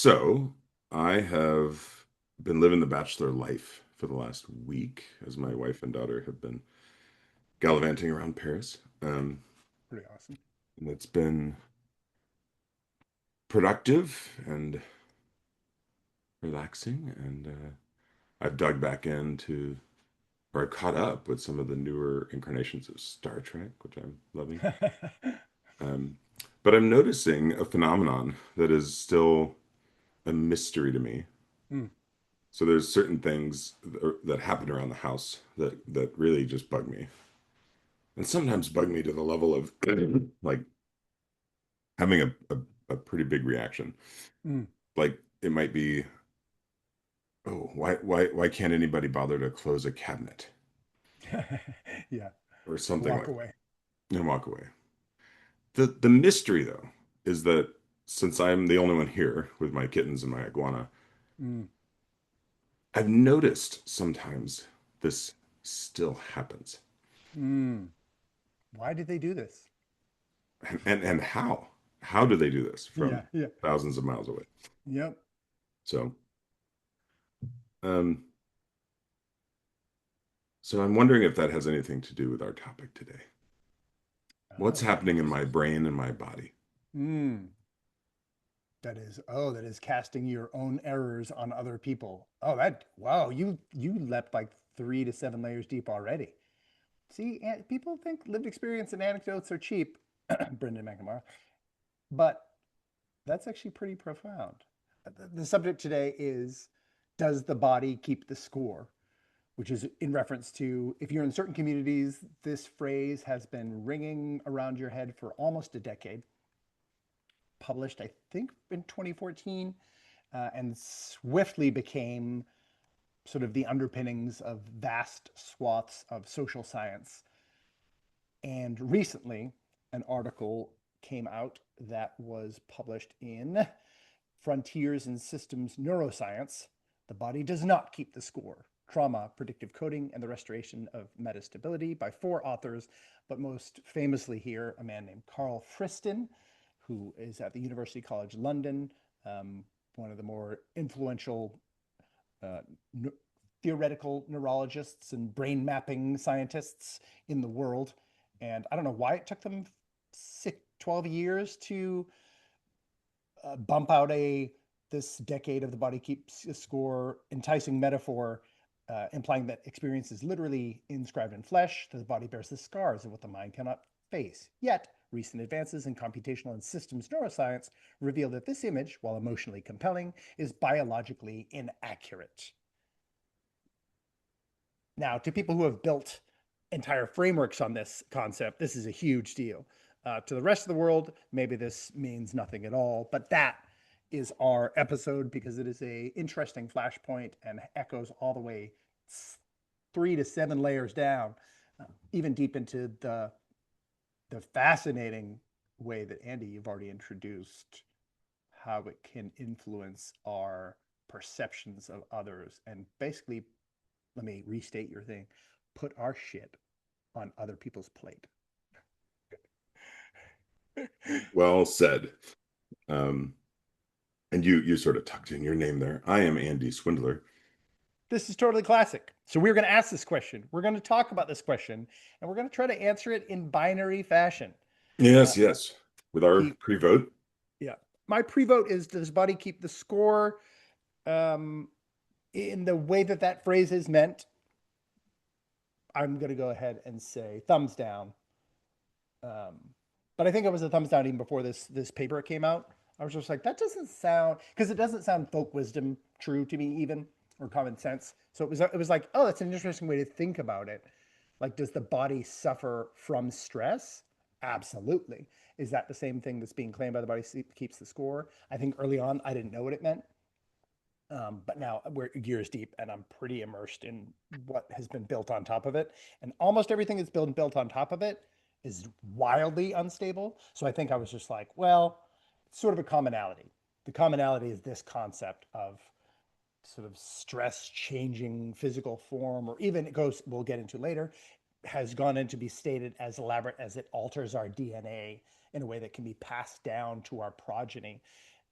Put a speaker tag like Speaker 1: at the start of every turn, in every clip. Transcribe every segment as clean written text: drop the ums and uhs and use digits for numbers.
Speaker 1: So I have been living the bachelor life for the last week as my wife and daughter have been gallivanting around Paris.
Speaker 2: Pretty awesome.
Speaker 1: And it's been productive and relaxing. And I've dug back into, or I've caught up with some of the newer incarnations of Star Trek, which I'm loving. Um, but I'm noticing a phenomenon that is still a mystery to me.
Speaker 2: Mm,
Speaker 1: So there's certain things that happen around the house that really just bug me, and sometimes bug me to the level of like having a pretty big reaction.
Speaker 2: mm.
Speaker 1: Like it might be, oh, why can't anybody bother to close a cabinet
Speaker 2: Yeah,
Speaker 1: or something
Speaker 2: walk
Speaker 1: like
Speaker 2: away.
Speaker 1: that and walk away. The mystery though is that since I'm the only one here with my kittens and my iguana,
Speaker 2: Mm,
Speaker 1: I've noticed sometimes this still happens.
Speaker 2: mm. Why did they do this?
Speaker 1: And how? How do they do this
Speaker 2: Yeah,
Speaker 1: from
Speaker 2: yeah.
Speaker 1: thousands of miles away?
Speaker 2: Yep.
Speaker 1: So, um, so I'm wondering if that has anything to do with our topic today. What's
Speaker 2: Oh,
Speaker 1: happening in my
Speaker 2: interesting.
Speaker 1: brain and my body?
Speaker 2: Mm. That is casting your own errors on other people. Oh, wow, you leapt like 3 to 7 layers deep already. See, people think lived experience and anecdotes are cheap, Brendan McNamara, but that's actually pretty profound. The subject today is, does the body keep the score? Which is in reference to, if you're in certain communities, this phrase has been ringing around your head for almost a decade. Published, I think, in 2014, and swiftly became sort of the underpinnings of vast swaths of social science. And recently, an article came out that was published in Frontiers in Systems Neuroscience. The body does not keep the score. Trauma, Predictive Coding, and the Restoration of Metastability by 4 authors, but most famously here, a man named Karl Fristen, who is at the University College London, um, one of the more influential uh, theoretical neurologists and brain mapping scientists in the world. And I don't know why it took them 12 years to bump out a this decade of the body keeps a score enticing metaphor, implying that experience is literally inscribed in flesh, that the body bears the scars of what the mind cannot face. Yet, recent advances in computational and systems neuroscience reveal that this image, while emotionally compelling, is biologically inaccurate. Now, to people who have built entire frameworks on this concept, this is a huge deal. To the rest of the world, maybe this means nothing at all, but that is our episode because it is a interesting flashpoint and echoes all the way 3 to 7 layers down, even deep into the fascinating way that Andy, you've already introduced how it can influence our perceptions of others and basically, let me restate your thing, put our shit on other people's plate.
Speaker 1: Well said. Um, and you sort of tucked in your name there. I am Andy Swindler.
Speaker 2: This is totally classic. So we're going to ask this question. We're going to talk about this question, and we're going to try to answer it in binary fashion. Uh,
Speaker 1: Yes, yes. With our
Speaker 2: keep,
Speaker 1: pre-vote.
Speaker 2: yeah. My pre-vote is: does body keep the score? Um, in the way that that phrase is meant, I'm going to go ahead and say thumbs down. Um, but I think it was a thumbs down even before this paper came out. I was just like, that doesn't sound, because it doesn't sound folk wisdom true to me even, or common sense. So it was like, oh, that's an interesting way to think about it. Like, does the body suffer from stress? Absolutely. Is that the same thing that's being claimed by the body keeps the score? I think early on I didn't know what it meant. But now we're years deep and I'm pretty immersed in what has been built on top of it. And almost everything that's built on top of it is wildly unstable. So I think I was just like, well, it's sort of a commonality. The commonality is this concept of sort of stress changing physical form, or even it goes, we'll get into later, has gone in to be stated as elaborate as it alters our DNA in a way that can be passed down to our progeny.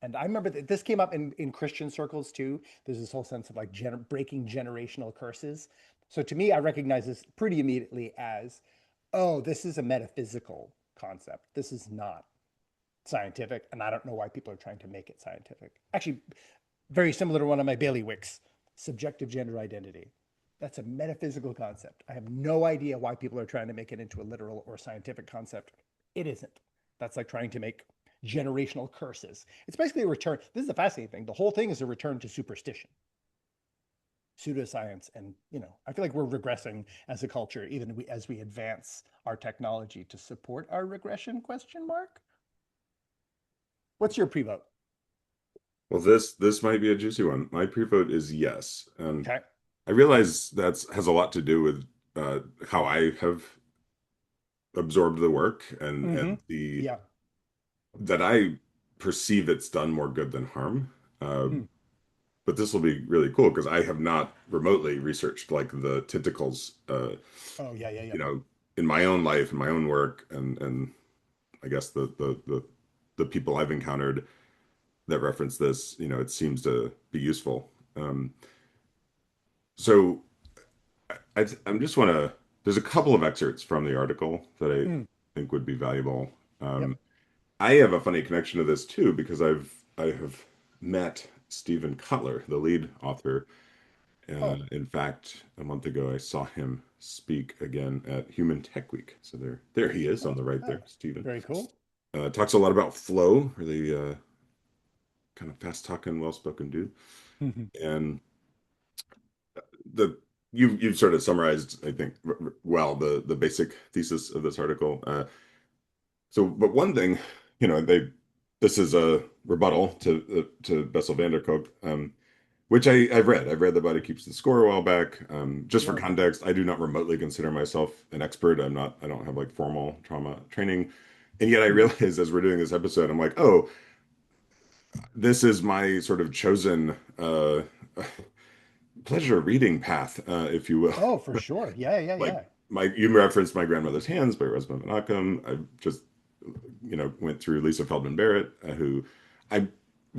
Speaker 2: And I remember that this came up in Christian circles too. There's this whole sense of like breaking generational curses. So to me, I recognize this pretty immediately as, oh, this is a metaphysical concept. This is not scientific, and I don't know why people are trying to make it scientific. Actually, very similar to one of my bailiwicks, subjective gender identity. That's a metaphysical concept. I have no idea why people are trying to make it into a literal or scientific concept. It isn't. That's like trying to make generational curses. It's basically a return. This is the fascinating thing. The whole thing is a return to superstition, pseudoscience, and I feel like we're regressing as a culture, even as we advance our technology to support our regression? Question mark. What's your pre-vote?
Speaker 1: Well, this might be a juicy one. My pre-vote is yes, and
Speaker 2: Okay.
Speaker 1: I realize that's has a lot to do with how I have absorbed the work
Speaker 2: Mm-hmm.
Speaker 1: and the
Speaker 2: Yeah.
Speaker 1: that I perceive it's done more good than harm.
Speaker 2: Hmm.
Speaker 1: But this will be really cool because I have not remotely researched like the tentacles,
Speaker 2: Oh yeah, yeah, yeah.
Speaker 1: you know, in my own life, in my own work, and I guess the people I've encountered that reference this, it seems to be useful. So I'm just want to. There's a couple of excerpts from the article that I
Speaker 2: Mm.
Speaker 1: think would be valuable.
Speaker 2: Yep.
Speaker 1: I have a funny connection to this too because I have met Stephen Kotler, the lead author.
Speaker 2: Oh.
Speaker 1: In fact, a month ago, I saw him speak again at Human Tech Week. So there he is on
Speaker 2: Oh.
Speaker 1: the right
Speaker 2: Oh.
Speaker 1: there, Stephen.
Speaker 2: Very cool.
Speaker 1: Talks a lot about flow, really kind of fast talking, well spoken dude.
Speaker 2: Mhm.
Speaker 1: And the you've sort of summarized, I think, well the basic thesis of this article. But one thing, this is a rebuttal to Bessel van der Kolk, which I've read. I've read The Body Keeps the Score a while back. Just for
Speaker 2: Yeah.
Speaker 1: context, I do not remotely consider myself an expert. I don't have like formal trauma training. And yet I
Speaker 2: Mm.
Speaker 1: realize as we're doing this episode, I'm like, oh, this is my sort of chosen pleasure reading path, if you will.
Speaker 2: Oh, for sure. Yeah, yeah,
Speaker 1: Like
Speaker 2: yeah.
Speaker 1: you referenced My Grandmother's Hands by Rosamund Van Occam. I just, went through Lisa Feldman Barrett, who I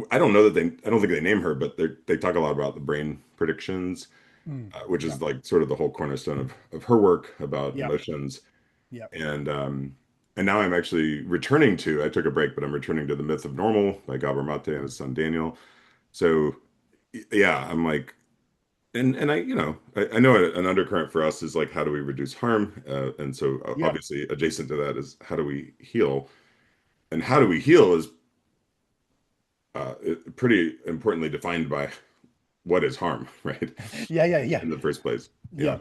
Speaker 1: I don't know that I don't think they name her, but they talk a lot about the brain predictions,
Speaker 2: Mm.
Speaker 1: which
Speaker 2: Yeah.
Speaker 1: is like sort of the whole cornerstone of her work about
Speaker 2: Yeah.
Speaker 1: emotions.
Speaker 2: Yeah.
Speaker 1: And now I'm actually returning to, I took a break, but I'm returning to The Myth of Normal by Gabor Mate and his son Daniel. So yeah, I'm like, and I know an undercurrent for us is like, how do we reduce harm? And so
Speaker 2: Yep.
Speaker 1: obviously adjacent to that is how do we heal? And how do we heal is pretty importantly defined by what is harm, right?
Speaker 2: Yeah, yeah, yeah.
Speaker 1: In the first place. Yeah.
Speaker 2: Yeah.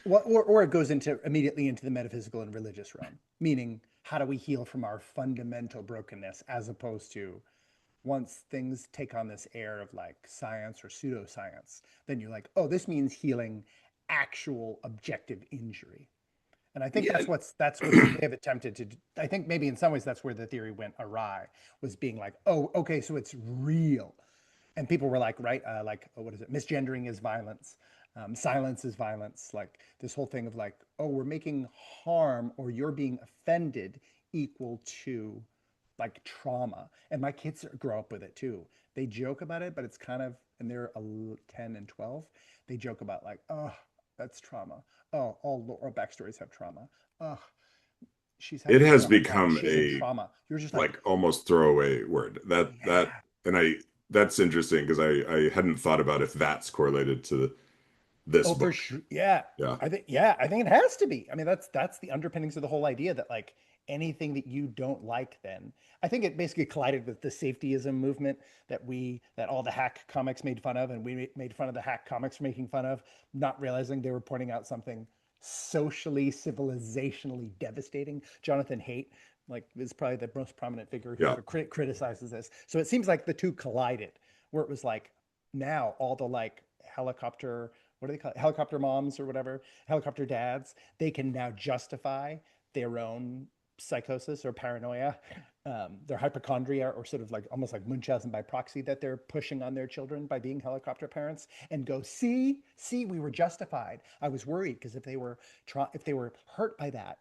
Speaker 2: Well, or it goes into immediately into the metaphysical and religious realm, meaning how do we heal from our fundamental brokenness as opposed to once things take on this air of like science or pseudoscience, then you're like, oh, this means healing actual objective injury. And I think
Speaker 1: Yeah.
Speaker 2: that's what they have attempted to do. I think maybe in some ways that's where the theory went awry, was being like, oh, okay, so it's real. And people were like, right, like, oh, what is it? Misgendering is violence. Silence is violence. Like this whole thing of like, oh, we're making harm or you're being offended equal to like trauma. And my kids grow up with it too. They joke about it, but it's kind of, and they're 10 and 12. They joke about like, oh, that's trauma. Oh, all Laura backstories have trauma. Oh, she's
Speaker 1: It
Speaker 2: having a
Speaker 1: has
Speaker 2: trauma talk.
Speaker 1: become
Speaker 2: She's in
Speaker 1: a
Speaker 2: trauma. You're just like,
Speaker 1: like almost throwaway word.
Speaker 2: yeah.
Speaker 1: And that's interesting because I hadn't thought about if that's correlated to this
Speaker 2: Oh, for
Speaker 1: book.
Speaker 2: sure. Yeah.
Speaker 1: Yeah.
Speaker 2: I think it has to be. I mean, that's the underpinnings of the whole idea that like anything that you don't like, then I think it basically collided with the safetyism movement that all the hack comics made fun of, and we made fun of the hack comics for making fun of, not realizing they were pointing out something socially, civilizationally devastating. Jonathan Haidt, like, is probably the most prominent figure who
Speaker 1: Yeah.
Speaker 2: sort of criticizes this. So it seems like the two collided, where it was like now all the like helicopter, what do they call it? Helicopter moms or whatever, helicopter dads, they can now justify their own psychosis or paranoia, their hypochondria, or sort of like almost like Munchausen by proxy that they're pushing on their children by being helicopter parents, and go, see, we were justified. I was worried because if they were hurt by that,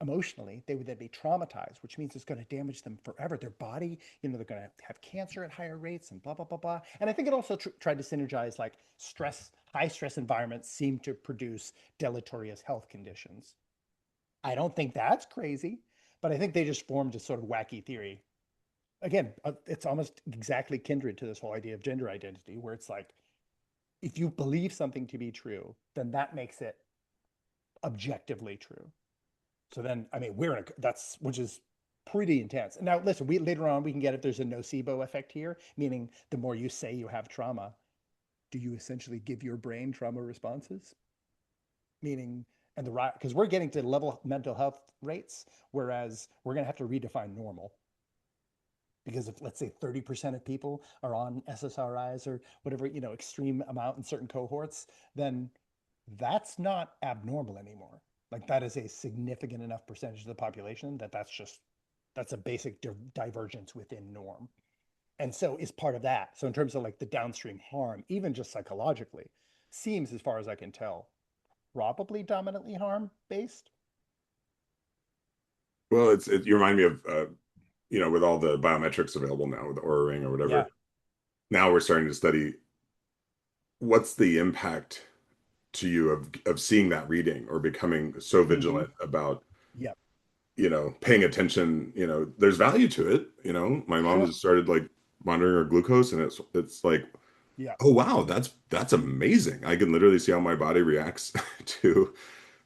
Speaker 2: emotionally, they would then be traumatized, which means it's going to damage them forever. Their body, they're going to have cancer at higher rates and blah, blah, blah, blah. And I think it also tried to synergize like stress, high stress environments seem to produce deleterious health conditions. I don't think that's crazy, but I think they just formed a sort of wacky theory. Again, it's almost exactly kindred to this whole idea of gender identity, where it's like, if you believe something to be true, then that makes it objectively true. So then, I mean, that's which is pretty intense. Now, listen, we later on we can get if there's a nocebo effect here, meaning the more you say you have trauma, do you essentially give your brain trauma responses? Meaning, and the right because we're getting to level mental health rates, whereas we're going to have to redefine normal. Because if let's say 30% of people are on SSRIs or whatever, extreme amount in certain cohorts, then that's not abnormal anymore. Like that is a significant enough percentage of the population that that's a basic divergence within norm. And so is part of that. So in terms of like the downstream harm, even just psychologically, seems as far as I can tell, probably dominantly harm based.
Speaker 1: Well, you remind me of with all the biometrics available now with the Aura Ring or
Speaker 2: Yeah.
Speaker 1: whatever. Now we're starting to study what's the impact to you of seeing that reading or becoming so
Speaker 2: Mm-hmm.
Speaker 1: vigilant about
Speaker 2: Yep.
Speaker 1: paying attention. There's value to it. My mom
Speaker 2: Sure.
Speaker 1: has started like monitoring her glucose, and it's like,
Speaker 2: Yeah.
Speaker 1: oh wow, that's amazing. I can literally see how my body reacts to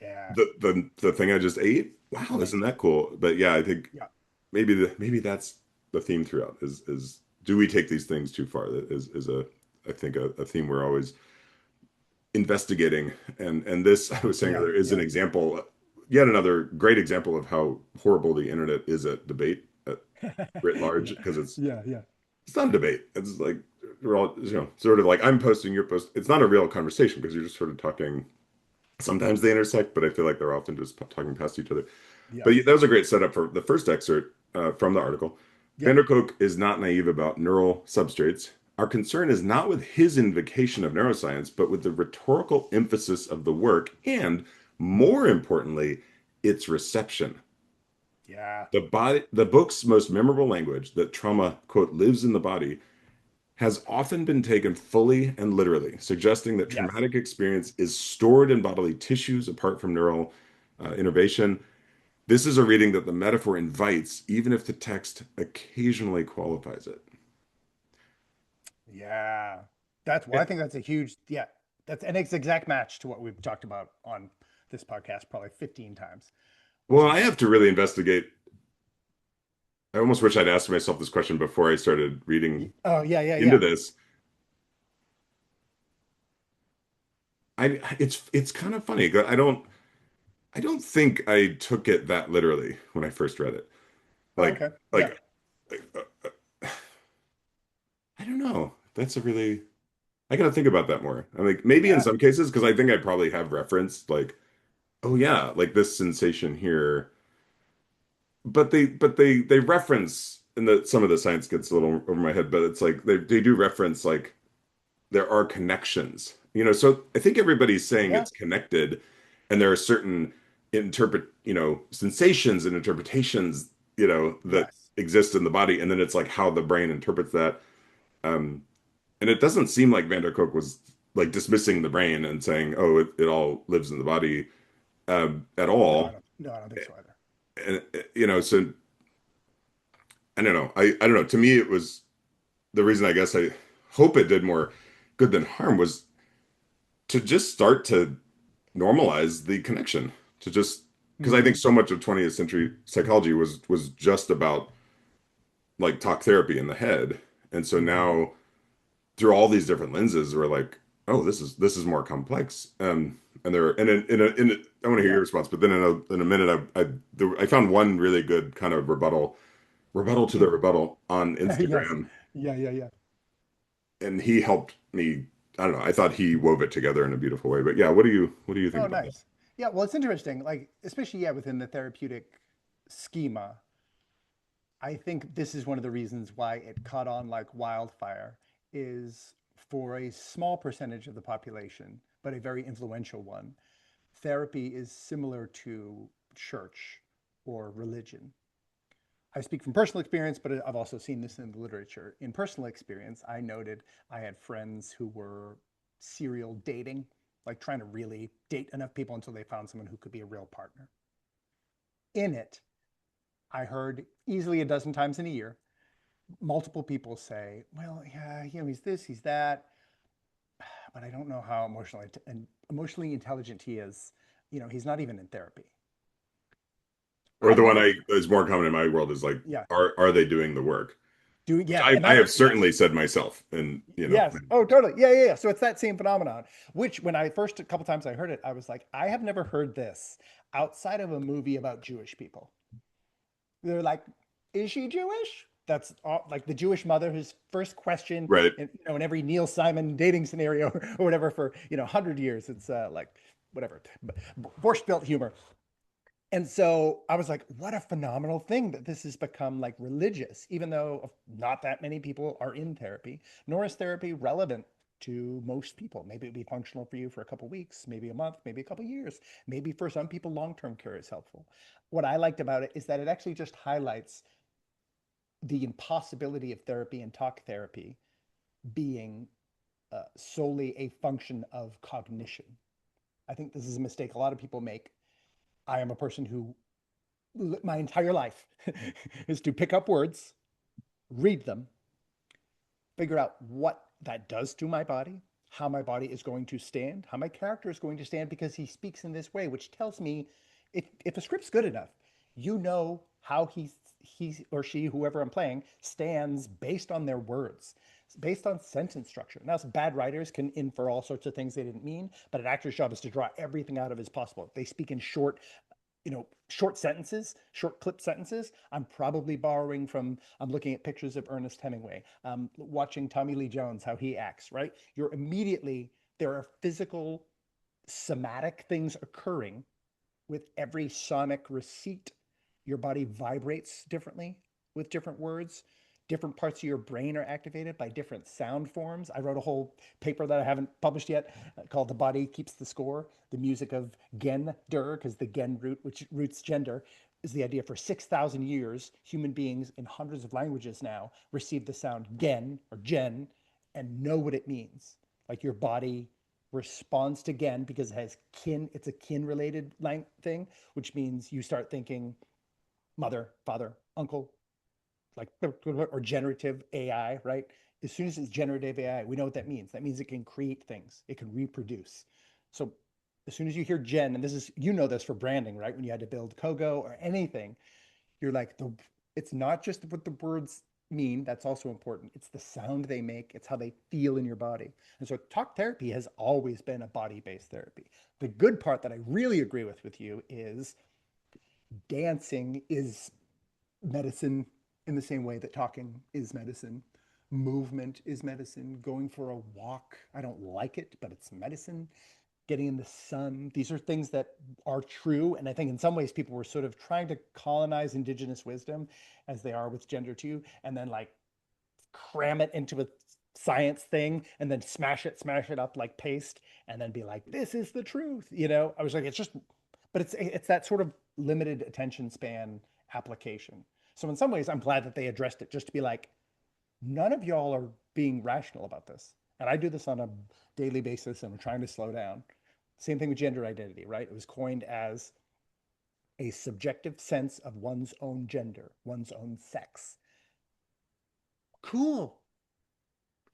Speaker 2: Yeah.
Speaker 1: the thing I just ate. Wow, isn't
Speaker 2: Amazing.
Speaker 1: that cool? But yeah, I think
Speaker 2: Yeah.
Speaker 1: maybe that's the theme throughout is do we take these things too far? That is a I think a theme we're always investigating. And this I was saying
Speaker 2: Yeah.
Speaker 1: earlier is an
Speaker 2: Yeah.
Speaker 1: example, yet another great example of how horrible the internet is at debate at writ large,
Speaker 2: Yeah.
Speaker 1: because
Speaker 2: Yeah. Yeah.
Speaker 1: it's not a debate. It's like we're all sort of like I'm posting, you're posting. It's not a real conversation because you're just sort of talking. Sometimes they intersect, but I feel like they're often just talking past each other.
Speaker 2: Yeah.
Speaker 1: But that was a great setup for the first excerpt from the article.
Speaker 2: Yeah.
Speaker 1: Van der Kolk is not naive about neural substrates. Our concern is not with his invocation of neuroscience, but with the rhetorical emphasis of the work and, more importantly, its reception.
Speaker 2: Yeah.
Speaker 1: The book's most memorable language, that trauma, quote, lives in the body, has often been taken fully and literally, suggesting that
Speaker 2: Yes.
Speaker 1: traumatic experience is stored in bodily tissues apart from neural innervation. This is a reading that the metaphor invites, even if the text occasionally qualifies it.
Speaker 2: Yeah. That's well, I think that's a huge, yeah. That's an exact match to what we've talked about on this podcast probably 15 times, which
Speaker 1: Well, I
Speaker 2: is
Speaker 1: have to really investigate. I almost wish I'd asked myself this question before I started reading
Speaker 2: oh yeah, yeah,
Speaker 1: into
Speaker 2: yeah.
Speaker 1: this. It's kind of funny. I don't think I took it that literally when I first read it.
Speaker 2: Oh,
Speaker 1: Like
Speaker 2: okay. Yeah.
Speaker 1: like I don't know. That's a really I gotta think about that more. I'm like maybe in
Speaker 2: Yeah.
Speaker 1: some cases because I think I probably have referenced like, oh yeah, like this sensation here. But they reference, and some of the science gets a little over my head, but it's like they do reference like there are connections. So I think everybody's saying
Speaker 2: Yeah.
Speaker 1: it's connected, and there are certain sensations and interpretations, that
Speaker 2: Yes.
Speaker 1: exist in the body, and then it's like how the brain interprets that. Um, and it doesn't seem like Van der Kolk was like dismissing the brain and saying, "Oh, it all lives in the body," at
Speaker 2: No,
Speaker 1: all.
Speaker 2: I don't think so either.
Speaker 1: And so I don't know. I don't know. To me, it was the reason I guess I hope it did more good than harm was to just start to normalize the connection. To just because I think
Speaker 2: Hmm.
Speaker 1: so much of 20th century psychology was just about like talk therapy in the head. And so
Speaker 2: Hmm.
Speaker 1: now through all these different lenses, we're like, oh, this is more complex. And there I want to hear your
Speaker 2: Yeah.
Speaker 1: response, but then in a minute, I found one really good kind of rebuttal to the
Speaker 2: Mm.
Speaker 1: rebuttal on
Speaker 2: Yes.
Speaker 1: Instagram,
Speaker 2: Yeah, yeah, yeah.
Speaker 1: and he helped me. I don't know. I thought he wove it together in a beautiful way. But yeah, what do you think
Speaker 2: Oh,
Speaker 1: about that?
Speaker 2: nice. Yeah, well, it's interesting, like, especially, yeah, within the therapeutic schema. I think this is one of the reasons why it caught on like wildfire is for a small percentage of the population, but a very influential one. Therapy is similar to church or religion. I speak from personal experience, but I've also seen this in the literature. In personal experience, I noted I had friends who were serial dating, like trying to really date enough people until they found someone who could be a real partner. In it, I heard easily a dozen times in a year multiple people say, well, yeah, he's this, he's that, but I don't know how emotionally intelligent he is. He's not even in therapy.
Speaker 1: Or
Speaker 2: I've
Speaker 1: the one
Speaker 2: never,
Speaker 1: I is more common in my world is like,
Speaker 2: yeah,
Speaker 1: are they doing the work?
Speaker 2: doing,
Speaker 1: Which
Speaker 2: yeah, and
Speaker 1: I
Speaker 2: that,
Speaker 1: have certainly
Speaker 2: yes,
Speaker 1: said myself, and
Speaker 2: yes, oh, totally, yeah, yeah, yeah. So it's that same phenomenon. Which, when I first a couple times I heard it, I was like, I have never heard this outside of a movie about Jewish people. They're like, is she Jewish? That's all, like the Jewish mother whose first question
Speaker 1: right.
Speaker 2: in every Neil Simon dating scenario or whatever for 100 years. It's like whatever borscht belt humor. And so I was like, what a phenomenal thing that this has become like religious, even though not that many people are in therapy, nor is therapy relevant to most people. Maybe it'd be functional for you for a couple of weeks, maybe a month, maybe a couple of years. Maybe for some people, long-term care is helpful. What I liked about it is that it actually just highlights the impossibility of therapy and talk therapy being solely a function of cognition. I think this is a mistake a lot of people make. I am a person who my entire life is to pick up words, read them, figure out what that does to my body, how my body is going to stand, how my character is going to stand because he speaks in this way, which tells me if a script's good enough, how he or she, whoever I'm playing, stands based on their words, based on sentence structure. Now, bad writers can infer all sorts of things they didn't mean, but an actor's job is to draw everything out of as possible. They speak in short sentences, short clip sentences. I'm looking at pictures of Ernest Hemingway, watching Tommy Lee Jones, how he acts, right? There are physical, somatic things occurring with every sonic receipt. Your body vibrates differently with different words. Different parts of your brain are activated by different sound forms. I wrote a whole paper that I haven't published yet called The Body Keeps the Score, the music of gender, because the gen root, which roots gender, is the idea for 6,000 years, human beings in hundreds of languages now receive the sound gen or gen and know what it means. Like your body responds to gen because it's a kin related thing, which means you start thinking mother, father, uncle, like or generative AI, right? As soon as it's generative AI, we know what that means. That means it can create things, it can reproduce. So as soon as you hear gen, and this is this for branding, right? When you had to build Kogo or anything, you're like it's not just what the words mean, that's also important. It's the sound they make, it's how they feel in your body. And so talk therapy has always been a body-based therapy. The good part that I really agree with you is dancing is medicine in the same way that talking is medicine. Movement is medicine. Going for a walk, I don't like it, but it's medicine. Getting in the sun, these are things that are true. And I think in some ways people were sort of trying to colonize indigenous wisdom as they are with gender too, and then like cram it into a science thing and then smash it up like paste and then be like, this is the truth. I was like, but it's that sort of limited attention span application. So in some ways, I'm glad that they addressed it just to be like, none of y'all are being rational about this. And I do this on a daily basis and I'm trying to slow down. Same thing with gender identity, right? It was coined as a subjective sense of one's own gender, one's own sex. Cool.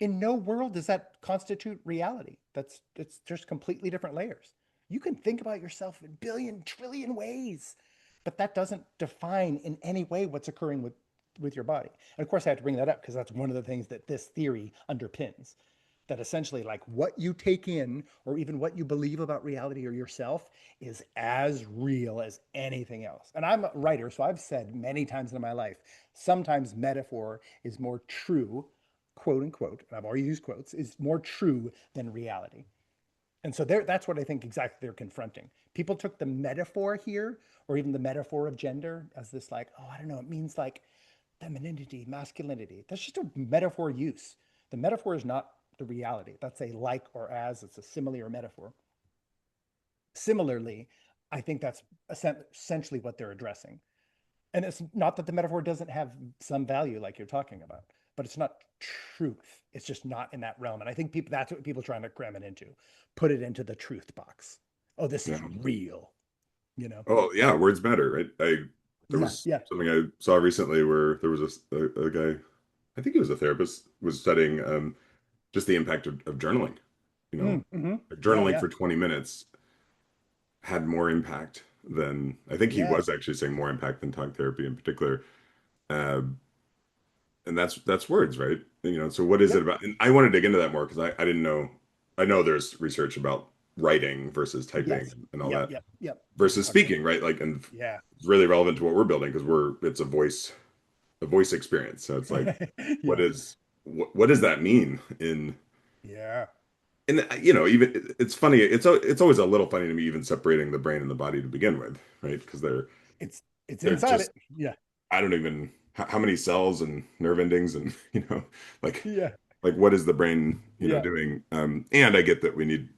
Speaker 2: In no world does that constitute reality. It's just completely different layers. You can think about yourself in billion trillion ways, but that doesn't define in any way what's occurring with your body. And of course I have to bring that up because that's one of the things that this theory underpins, that essentially like what you take in or even what you believe about reality or yourself is as real as anything else. And I'm a writer, so I've said many times in my life, sometimes metaphor is more true, quote unquote, and I've already used quotes, is more true than reality. And so that's what I think exactly they're confronting. People took the metaphor here, or even the metaphor of gender, as this like, oh, I don't know, it means like femininity, masculinity. That's just a metaphor use. The metaphor is not the reality. That's a like or as, it's a simile or metaphor. Similarly, I think that's essentially what they're addressing. And it's not that the metaphor doesn't have some value like you're talking about, but it's not truth. It's just not in that realm. And I think people, that's what people are trying to cram it into, put it into the truth box. Oh, this is
Speaker 1: Yeah.
Speaker 2: real, you know?
Speaker 1: Oh, yeah, words matter, right? There
Speaker 2: Yeah,
Speaker 1: was
Speaker 2: yeah.
Speaker 1: something I saw recently where there was a guy, I think he was a therapist, was studying just the impact of journaling. You know,
Speaker 2: Mm-hmm.
Speaker 1: like
Speaker 2: Yeah,
Speaker 1: journaling
Speaker 2: yeah,
Speaker 1: for 20 minutes had more impact than I think he
Speaker 2: yeah.
Speaker 1: was actually saying more impact than talk therapy in particular. Uh, and that's words, right? So what is it
Speaker 2: Yep.
Speaker 1: about? And I want to dig into that more because I didn't know. I know there's research about writing versus typing
Speaker 2: Yes.
Speaker 1: and all
Speaker 2: Yep,
Speaker 1: that
Speaker 2: yep, yep. We can
Speaker 1: versus
Speaker 2: talk about
Speaker 1: speaking,
Speaker 2: that.
Speaker 1: right? Like, and
Speaker 2: Yeah.
Speaker 1: it's really relevant to what we're building because it's a voice experience. So it's like,
Speaker 2: Yeah.
Speaker 1: what does that mean in
Speaker 2: Yeah.
Speaker 1: and even it's funny. It's always a little funny to me even separating the brain and the body to begin with, right? Because
Speaker 2: It's
Speaker 1: they're
Speaker 2: inside
Speaker 1: just
Speaker 2: it. Yeah.
Speaker 1: I don't even how many cells and nerve endings and like
Speaker 2: Yeah.
Speaker 1: what is the brain
Speaker 2: Yeah.
Speaker 1: doing? And I get that we need.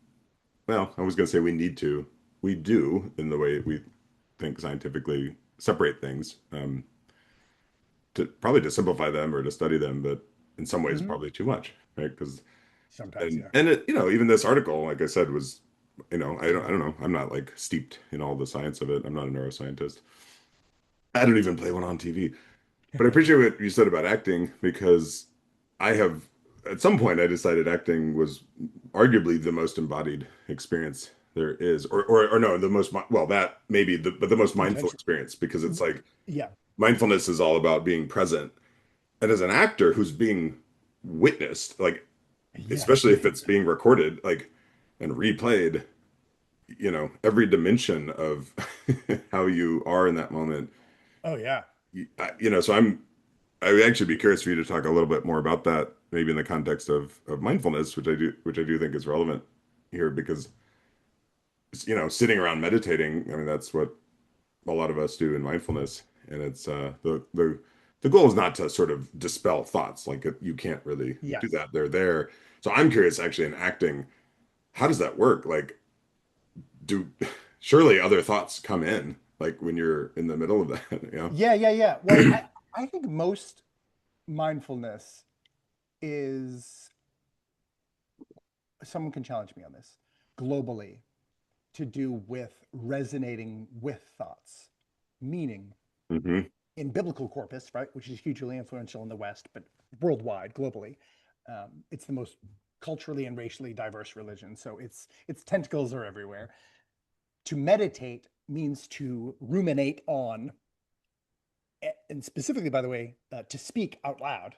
Speaker 1: Well, I was going to say we do in the way we think scientifically separate things to probably to simplify them or to study them, but in some ways
Speaker 2: Hmm.
Speaker 1: probably too much, right? Because
Speaker 2: Sometimes,
Speaker 1: and
Speaker 2: yeah.
Speaker 1: and it, even this article, like I said, was I don't know. I'm not like steeped in all the science of it. I'm not a neuroscientist. I don't even play one on TV. But I appreciate what you said about acting because I have, at some point, I decided acting was arguably the most embodied experience there is, or no, the most, well, that maybe but the most mindful
Speaker 2: Intention.
Speaker 1: experience because it's like
Speaker 2: Yeah.
Speaker 1: mindfulness is all about being present. And as an actor who's being witnessed, like,
Speaker 2: Yes.
Speaker 1: especially if it's being recorded, like, and replayed, every dimension of how you are in that moment,
Speaker 2: Oh, yeah.
Speaker 1: so I would actually be curious for you to talk a little bit more about that, maybe in the context of mindfulness, which I do think is relevant here because sitting around meditating. I mean, that's what a lot of us do in mindfulness, and it's the goal is not to sort of dispel thoughts. Like you can't really do
Speaker 2: Yes.
Speaker 1: that. They're there. So I'm curious, actually, in acting, how does that work? Like, do surely other thoughts come in, like when you're in the middle of that,
Speaker 2: Yeah, yeah, yeah. Well, I think most mindfulness is, someone can challenge me on this, globally, to do with resonating with thoughts. Meaning,
Speaker 1: hmm
Speaker 2: in biblical corpus, right, which is hugely influential in the West, but worldwide, globally, it's the most culturally and racially diverse religion. So its tentacles are everywhere. To meditate means to ruminate on, and specifically, by the way, to speak out loud,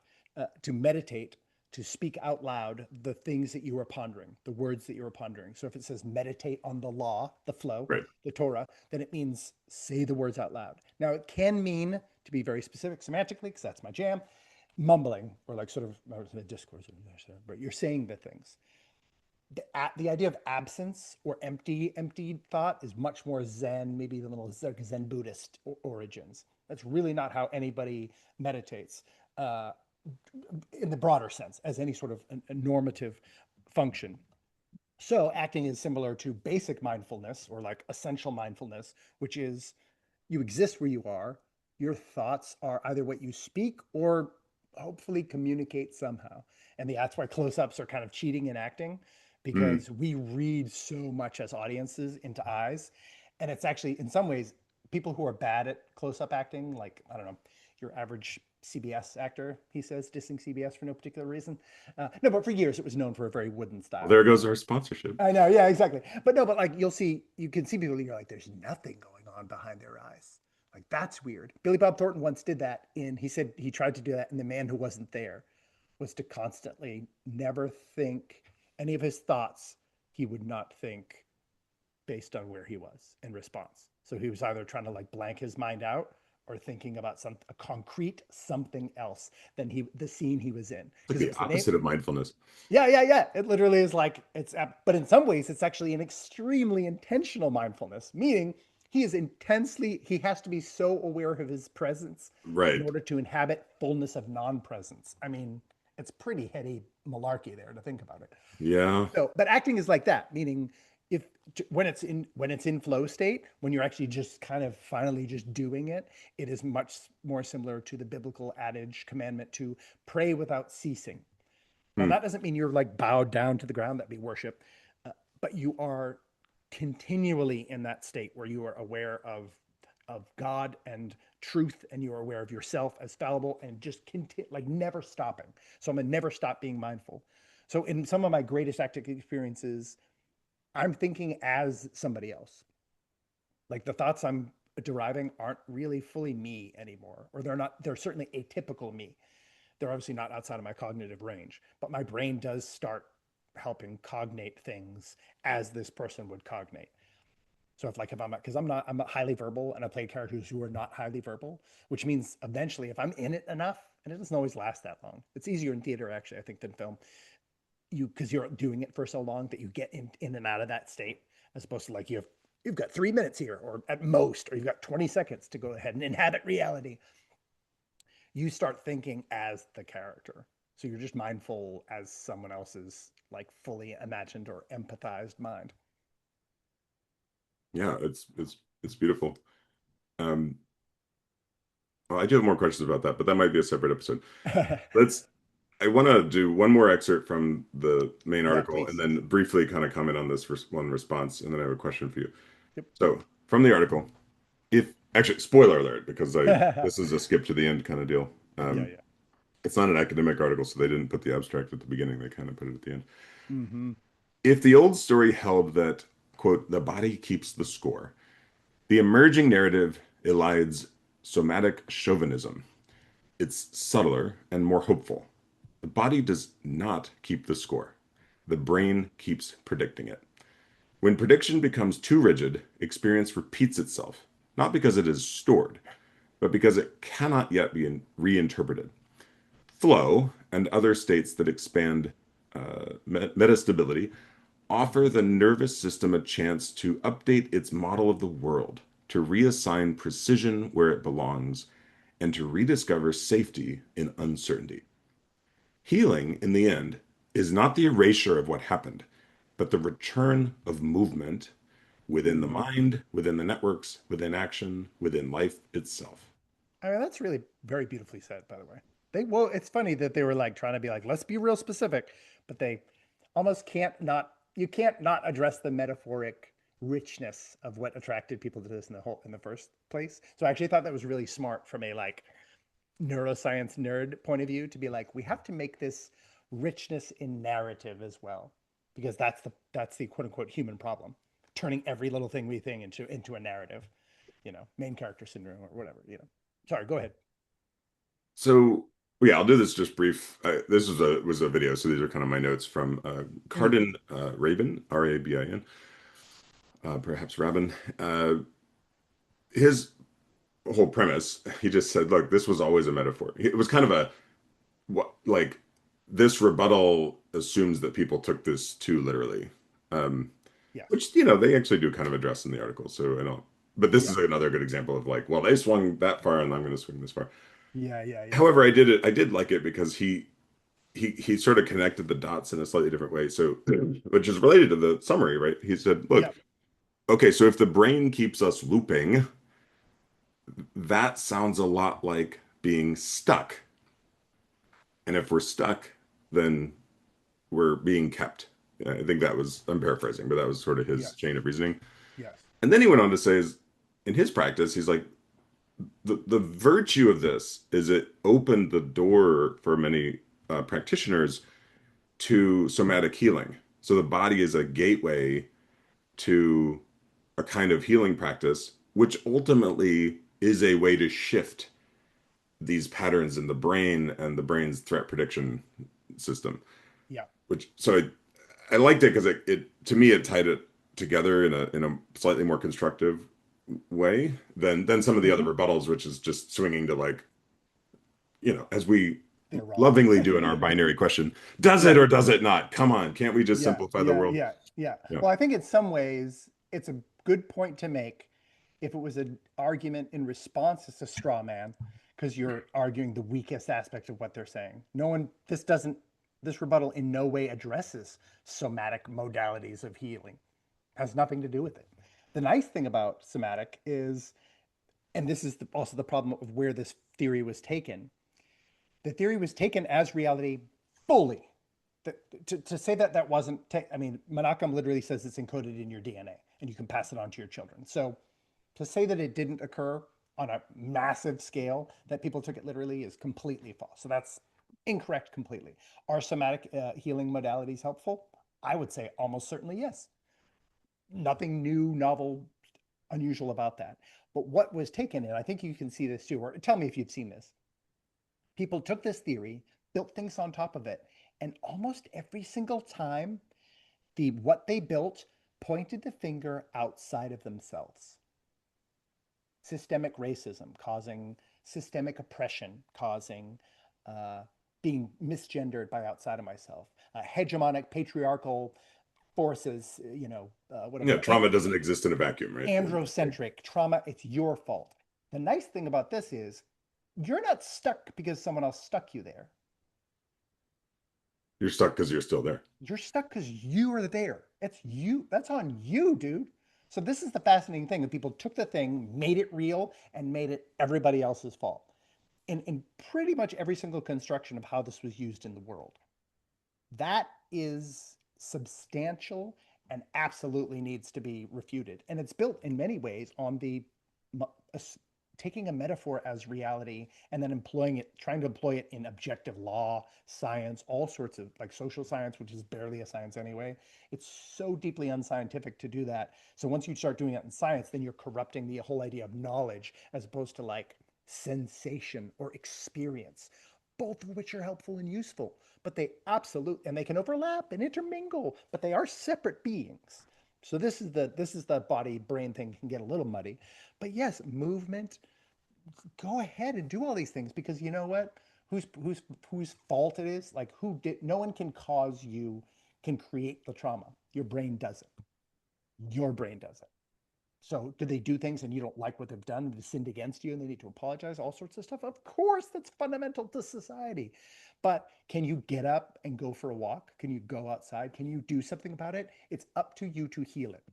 Speaker 2: to meditate, to speak out loud the things that you are pondering, the words that you are pondering. So if it says meditate on the law, the flow,
Speaker 1: Right.
Speaker 2: the Torah, then it means say the words out loud. Now, it can mean, to be very specific semantically, because that's my jam, mumbling or like sort of the discourse, but you're saying the things. The idea of absence or empty thought is much more Zen, maybe the little Zen Buddhist origins. That's really not how anybody meditates, uh, in the broader sense, as any sort of a normative function. So acting is similar to basic mindfulness or like essential mindfulness, which is you exist where you are. Your thoughts are either what you speak or hopefully communicate somehow. And that's why close ups are kind of cheating in acting,
Speaker 1: Mm.
Speaker 2: because we read so much as audiences into eyes. And it's actually, in some ways, people who are bad at close up acting, like, I don't know, your average CBS actor, he says, dissing CBS for no particular reason. No, but for years it was known for a very wooden
Speaker 1: Well,
Speaker 2: style.
Speaker 1: there goes our sponsorship.
Speaker 2: I know, yeah, exactly. But no, but like you can see people, you're like, there's nothing going on behind their eyes. Like that's weird. Billy Bob Thornton once did that he said he tried to do that in The Man Who Wasn't There, was to constantly never think any of his thoughts he would not think based on where he was in response. So he was either trying to like blank his mind out or thinking about a concrete something else than the scene he was in,
Speaker 1: It's like
Speaker 2: because it
Speaker 1: the
Speaker 2: was the name.
Speaker 1: opposite of mindfulness.
Speaker 2: Yeah, yeah, yeah. It literally is like but in some ways, it's actually an extremely intentional mindfulness, meaning he has to be so aware of his presence in
Speaker 1: Right.
Speaker 2: order to inhabit fullness of non presence. I mean, it's pretty heady malarkey there to think about it.
Speaker 1: Yeah.
Speaker 2: So, but acting is like that, meaning if when it's in flow state, when you're actually just kind of finally just doing it, it is much more similar to the biblical adage commandment to pray without ceasing. Now
Speaker 1: Hmm.
Speaker 2: that doesn't mean you're like bowed down to the ground, that be worship, but you are continually in that state where you are aware of God and truth, and you are aware of yourself as fallible, and just like never stopping. So I'm gonna never stop being mindful. So in some of my greatest acting experiences, I'm thinking as somebody else. Like the thoughts I'm deriving aren't really fully me anymore, or they're not, they're certainly atypical me. They're obviously not outside of my cognitive range, but my brain does start helping cognate things as this person would cognate. So if I'm, because I'm not highly verbal, and I play characters who are not highly verbal, which means eventually if I'm in it enough, and it doesn't always last that long. It's easier in theater actually, I think, than film. Because you're doing it for so long that you get in and out of that state, as opposed to like you've got 3 minutes here, or at most, or you've got 20 seconds to go ahead and inhabit reality. You start thinking as the character. So you're just mindful as someone else's like fully imagined or empathized mind.
Speaker 1: Yeah, it's beautiful. Um, well, I do have more questions about that, but that might be a separate episode. Let's. I want to do one more excerpt from the main
Speaker 2: Yeah,
Speaker 1: article and
Speaker 2: please.
Speaker 1: then briefly kind of comment on this one response, and then I have a question for you.
Speaker 2: Yep.
Speaker 1: So, from the article, if actually, spoiler alert, because I
Speaker 2: Yeah,
Speaker 1: this is a skip to the end kind of deal.
Speaker 2: yeah.
Speaker 1: It's not an academic article, so they didn't put the abstract at the beginning. They kind of put it at the end.
Speaker 2: Mm-hmm.
Speaker 1: If the old story held that, quote, the body keeps the score, the emerging narrative elides somatic chauvinism. It's subtler and more hopeful. The body does not keep the score. The brain keeps predicting it. When prediction becomes too rigid, experience repeats itself, not because it is stored, but because it cannot yet be reinterpreted. Flow and other states that expand metastability offer the nervous system a chance to update its model of the world, to reassign precision where it belongs, and to rediscover safety in uncertainty. Healing, in the end, is not the erasure of what happened, but the return of movement within the
Speaker 2: Mm-hmm.
Speaker 1: mind, within the networks, within action, within life itself.
Speaker 2: I mean, that's really very beautifully said, by the way. Well, it's funny that they were like trying to be like, let's be real specific, but they almost can't not, you can't not address the metaphoric richness of what attracted people to this in the first place. So I actually thought that was really smart from a like neuroscience nerd point of view to be like, we have to make this richness in narrative as well, because that's the quote unquote human problem, turning every little thing we think into a narrative, main character syndrome or whatever. Sorry, go ahead.
Speaker 1: So, yeah, I'll do this just brief. This was a video, so these are kind of my notes from
Speaker 2: Mm,
Speaker 1: Cardin Rabin, Rabin, perhaps Rabin. His whole premise, he just said, look, this was always a metaphor. It was kind of a what like this rebuttal assumes that people took this too literally, um,
Speaker 2: yes.
Speaker 1: which they actually do kind of address in the article. So I don't. But this
Speaker 2: Yeah.
Speaker 1: is another good example of like, well, they swung that far, and I'm going to swing this far.
Speaker 2: Yeah.
Speaker 1: However, I did like it because he sort of connected the dots in a slightly different way. So, which is related to the summary, right? He said, look,
Speaker 2: Yeah.
Speaker 1: okay, so if the brain keeps us looping, that sounds a lot like being stuck. And if we're stuck, then we're being kept. I think that was, I'm paraphrasing, but that was sort of his
Speaker 2: Yes.
Speaker 1: chain of reasoning.
Speaker 2: Yes.
Speaker 1: And then he went on to say, is, in his practice, he's like, the virtue of this is it opened the door for many practitioners to somatic healing. So the body is a gateway to a kind of healing practice, which ultimately is a way to shift these patterns in the brain and the brain's threat prediction system.
Speaker 2: Yeah.
Speaker 1: Which so I liked it because it to me it tied it together in a slightly more constructive way than some of the other
Speaker 2: Hmm.
Speaker 1: rebuttals, which is just swinging to like as we
Speaker 2: They're wrong.
Speaker 1: lovingly do in our binary question, does
Speaker 2: Yeah.
Speaker 1: it or does it not? Come on, can't we just
Speaker 2: Yeah.
Speaker 1: simplify the
Speaker 2: Yeah.
Speaker 1: world?
Speaker 2: Yeah. Yeah.
Speaker 1: Yeah.
Speaker 2: Well, I think in some ways it's a good point to make. If it was an argument in response, it's a straw man, because you're arguing the weakest aspect of what they're saying. No one, this doesn't, this rebuttal in no way addresses somatic modalities of healing. Has nothing to do with it. The nice thing about somatic is, and this is also the problem of where this theory was taken. The theory was taken as reality fully. To say that that wasn't, I mean, Menachem literally says it's encoded in your DNA and you can pass it on to your children. So to say that it didn't occur on a massive scale, that people took it literally, is completely false. So that's incorrect completely. Are somatic healing modalities helpful? I would say almost certainly yes. Nothing new, novel, unusual about that. But what was taken, and I think you can see this too, or tell me if you've seen this. People took this theory, built things on top of it, and almost every single time, what they built pointed the finger outside of themselves. Systemic racism causing systemic oppression, causing uh, being misgendered by outside of myself, hegemonic patriarchal forces,
Speaker 1: Yeah,
Speaker 2: whatever,
Speaker 1: trauma doesn't exist in a vacuum, right?
Speaker 2: androcentric trauma, it's your fault. The nice thing about this is you're not stuck because someone else stuck you there.
Speaker 1: You're stuck because you're still there.
Speaker 2: You're stuck because you are there. It's you. That's on you, dude. So this is the fascinating thing that people took the thing, made it real, and made it everybody else's fault. In pretty much every single construction of how this was used in the world. That is substantial and absolutely needs to be refuted. And it's built in many ways on the taking a metaphor as reality and then employing it, trying to employ it in objective law, science, all sorts of, like social science, which is barely a science anyway. It's so deeply unscientific to do that. So once you start doing it in science, then you're corrupting the whole idea of knowledge as opposed to like sensation or experience, both of which are helpful and useful. But they absolutely, and they can overlap and intermingle, but they are separate beings. So this is the body brain thing can get a little muddy. But yes, movement, go ahead and do all these things because you know what? Whose fault it is? Like who did no one can cause you, can create the trauma. Your brain does it. Your brain does it. So do they do things and you don't like what they've done and they sinned against you and they need to apologize, all sorts of stuff? Of course, that's fundamental to society. But can you get up and go for a walk? Can you go outside? Can you do something about it? It's up to you to heal it.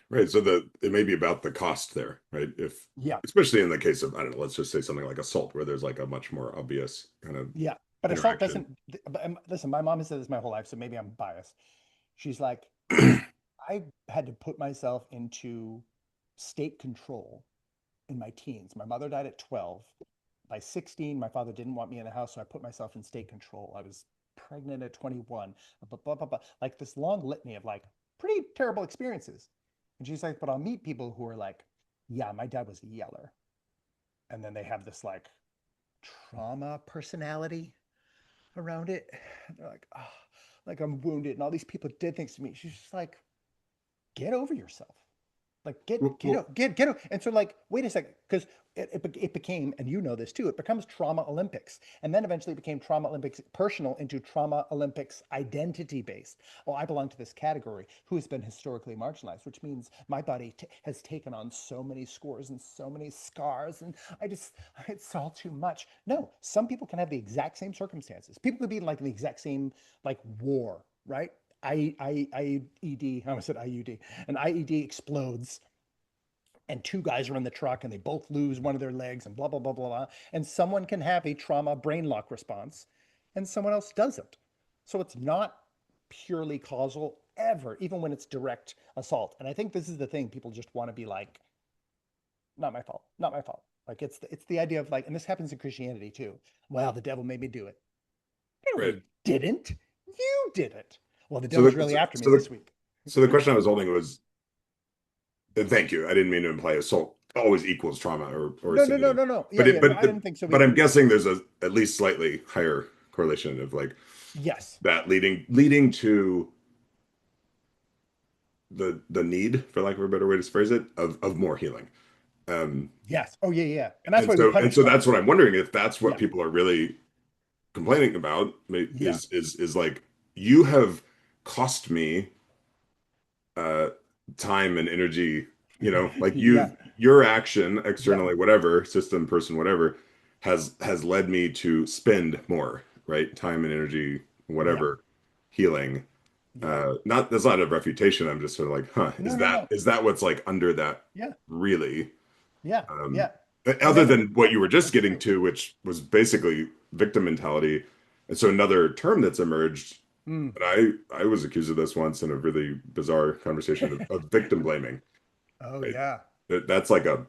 Speaker 1: Right. So it may be about the cost there, right? If
Speaker 2: Yeah.
Speaker 1: especially in the case of, I don't know, let's just say something like assault, where there's like a much more obvious kind of
Speaker 2: Yeah. But assault
Speaker 1: interaction.
Speaker 2: doesn't, listen, my mom has said this my whole life, so maybe I'm biased. She's like, I had to put myself into state control in my teens. My mother died at 12. By 16, my father didn't want me in the house, so I put myself in state control. I was pregnant at 21, blah, blah, blah, blah. Like this long litany of like pretty terrible experiences. And she's like, but I'll meet people who are like, yeah, my dad was a yeller. And then they have this like trauma personality around it. They're like, oh, like I'm wounded and all these people did things to me. She's just like, get over yourself. Like
Speaker 1: Well, well,
Speaker 2: get and so like wait a second because it became, and you know this too, it becomes trauma Olympics, and then eventually it became trauma Olympics personal into trauma Olympics identity based. Oh, I belong to this category who has been historically marginalized, which means my body has taken on so many scores and so many scars, and I just, it's all too much. No, some people can have the exact same circumstances. People could be in like the exact same like war, right? IED, I almost said IUD, an IED explodes and two guys are in the truck and they both lose one of their legs and blah, blah, blah, blah, blah. And someone can have a trauma brain lock response and someone else doesn't. So it's not purely causal ever, even when it's direct assault. And I think this is the thing people just want to be like, not my fault, not my fault. Like it's the idea of like, and this happens in Christianity too. Well, the devil made me do it. No,
Speaker 1: right.
Speaker 2: he didn't. You did it. Well, the
Speaker 1: So
Speaker 2: devil's really after me this week.
Speaker 1: the question I was holding was, and thank you. I didn't mean to imply assault always equals trauma or
Speaker 2: No, no, no,
Speaker 1: similar.
Speaker 2: no, no. Yeah,
Speaker 1: But
Speaker 2: yeah. No, I didn't think so
Speaker 1: but I'm
Speaker 2: either.
Speaker 1: guessing there's a at least slightly higher correlation of like
Speaker 2: Yes.
Speaker 1: that leading to the need, for lack of a better way to phrase it, of more healing. Um,
Speaker 2: Yes. Oh, yeah, yeah. And that's why we
Speaker 1: and
Speaker 2: punish
Speaker 1: so
Speaker 2: trauma
Speaker 1: that's what
Speaker 2: so
Speaker 1: I'm
Speaker 2: much.
Speaker 1: wondering, if that's what
Speaker 2: Yeah.
Speaker 1: people are really complaining about,
Speaker 2: Yeah.
Speaker 1: is like, you have cost me uh time and energy, like
Speaker 2: Yeah.
Speaker 1: your action
Speaker 2: Yeah.
Speaker 1: externally, whatever, system, person, whatever, has led me to spend more, right? Time and energy,
Speaker 2: Yeah.
Speaker 1: whatever, healing.
Speaker 2: Yeah.
Speaker 1: Not that's not a refutation. I'm just sort of like, huh,
Speaker 2: No, no, no.
Speaker 1: is that what's like under that
Speaker 2: Yeah.
Speaker 1: really?
Speaker 2: Yeah.
Speaker 1: Um,
Speaker 2: Yeah. And
Speaker 1: Other
Speaker 2: then
Speaker 1: than what you were just
Speaker 2: that's
Speaker 1: getting
Speaker 2: true.
Speaker 1: to, which was basically victim mentality. And so another term that's emerged,
Speaker 2: Mm.
Speaker 1: and I was accused of this once in a really bizarre conversation of victim blaming.
Speaker 2: Oh
Speaker 1: Right?
Speaker 2: yeah.
Speaker 1: That's like a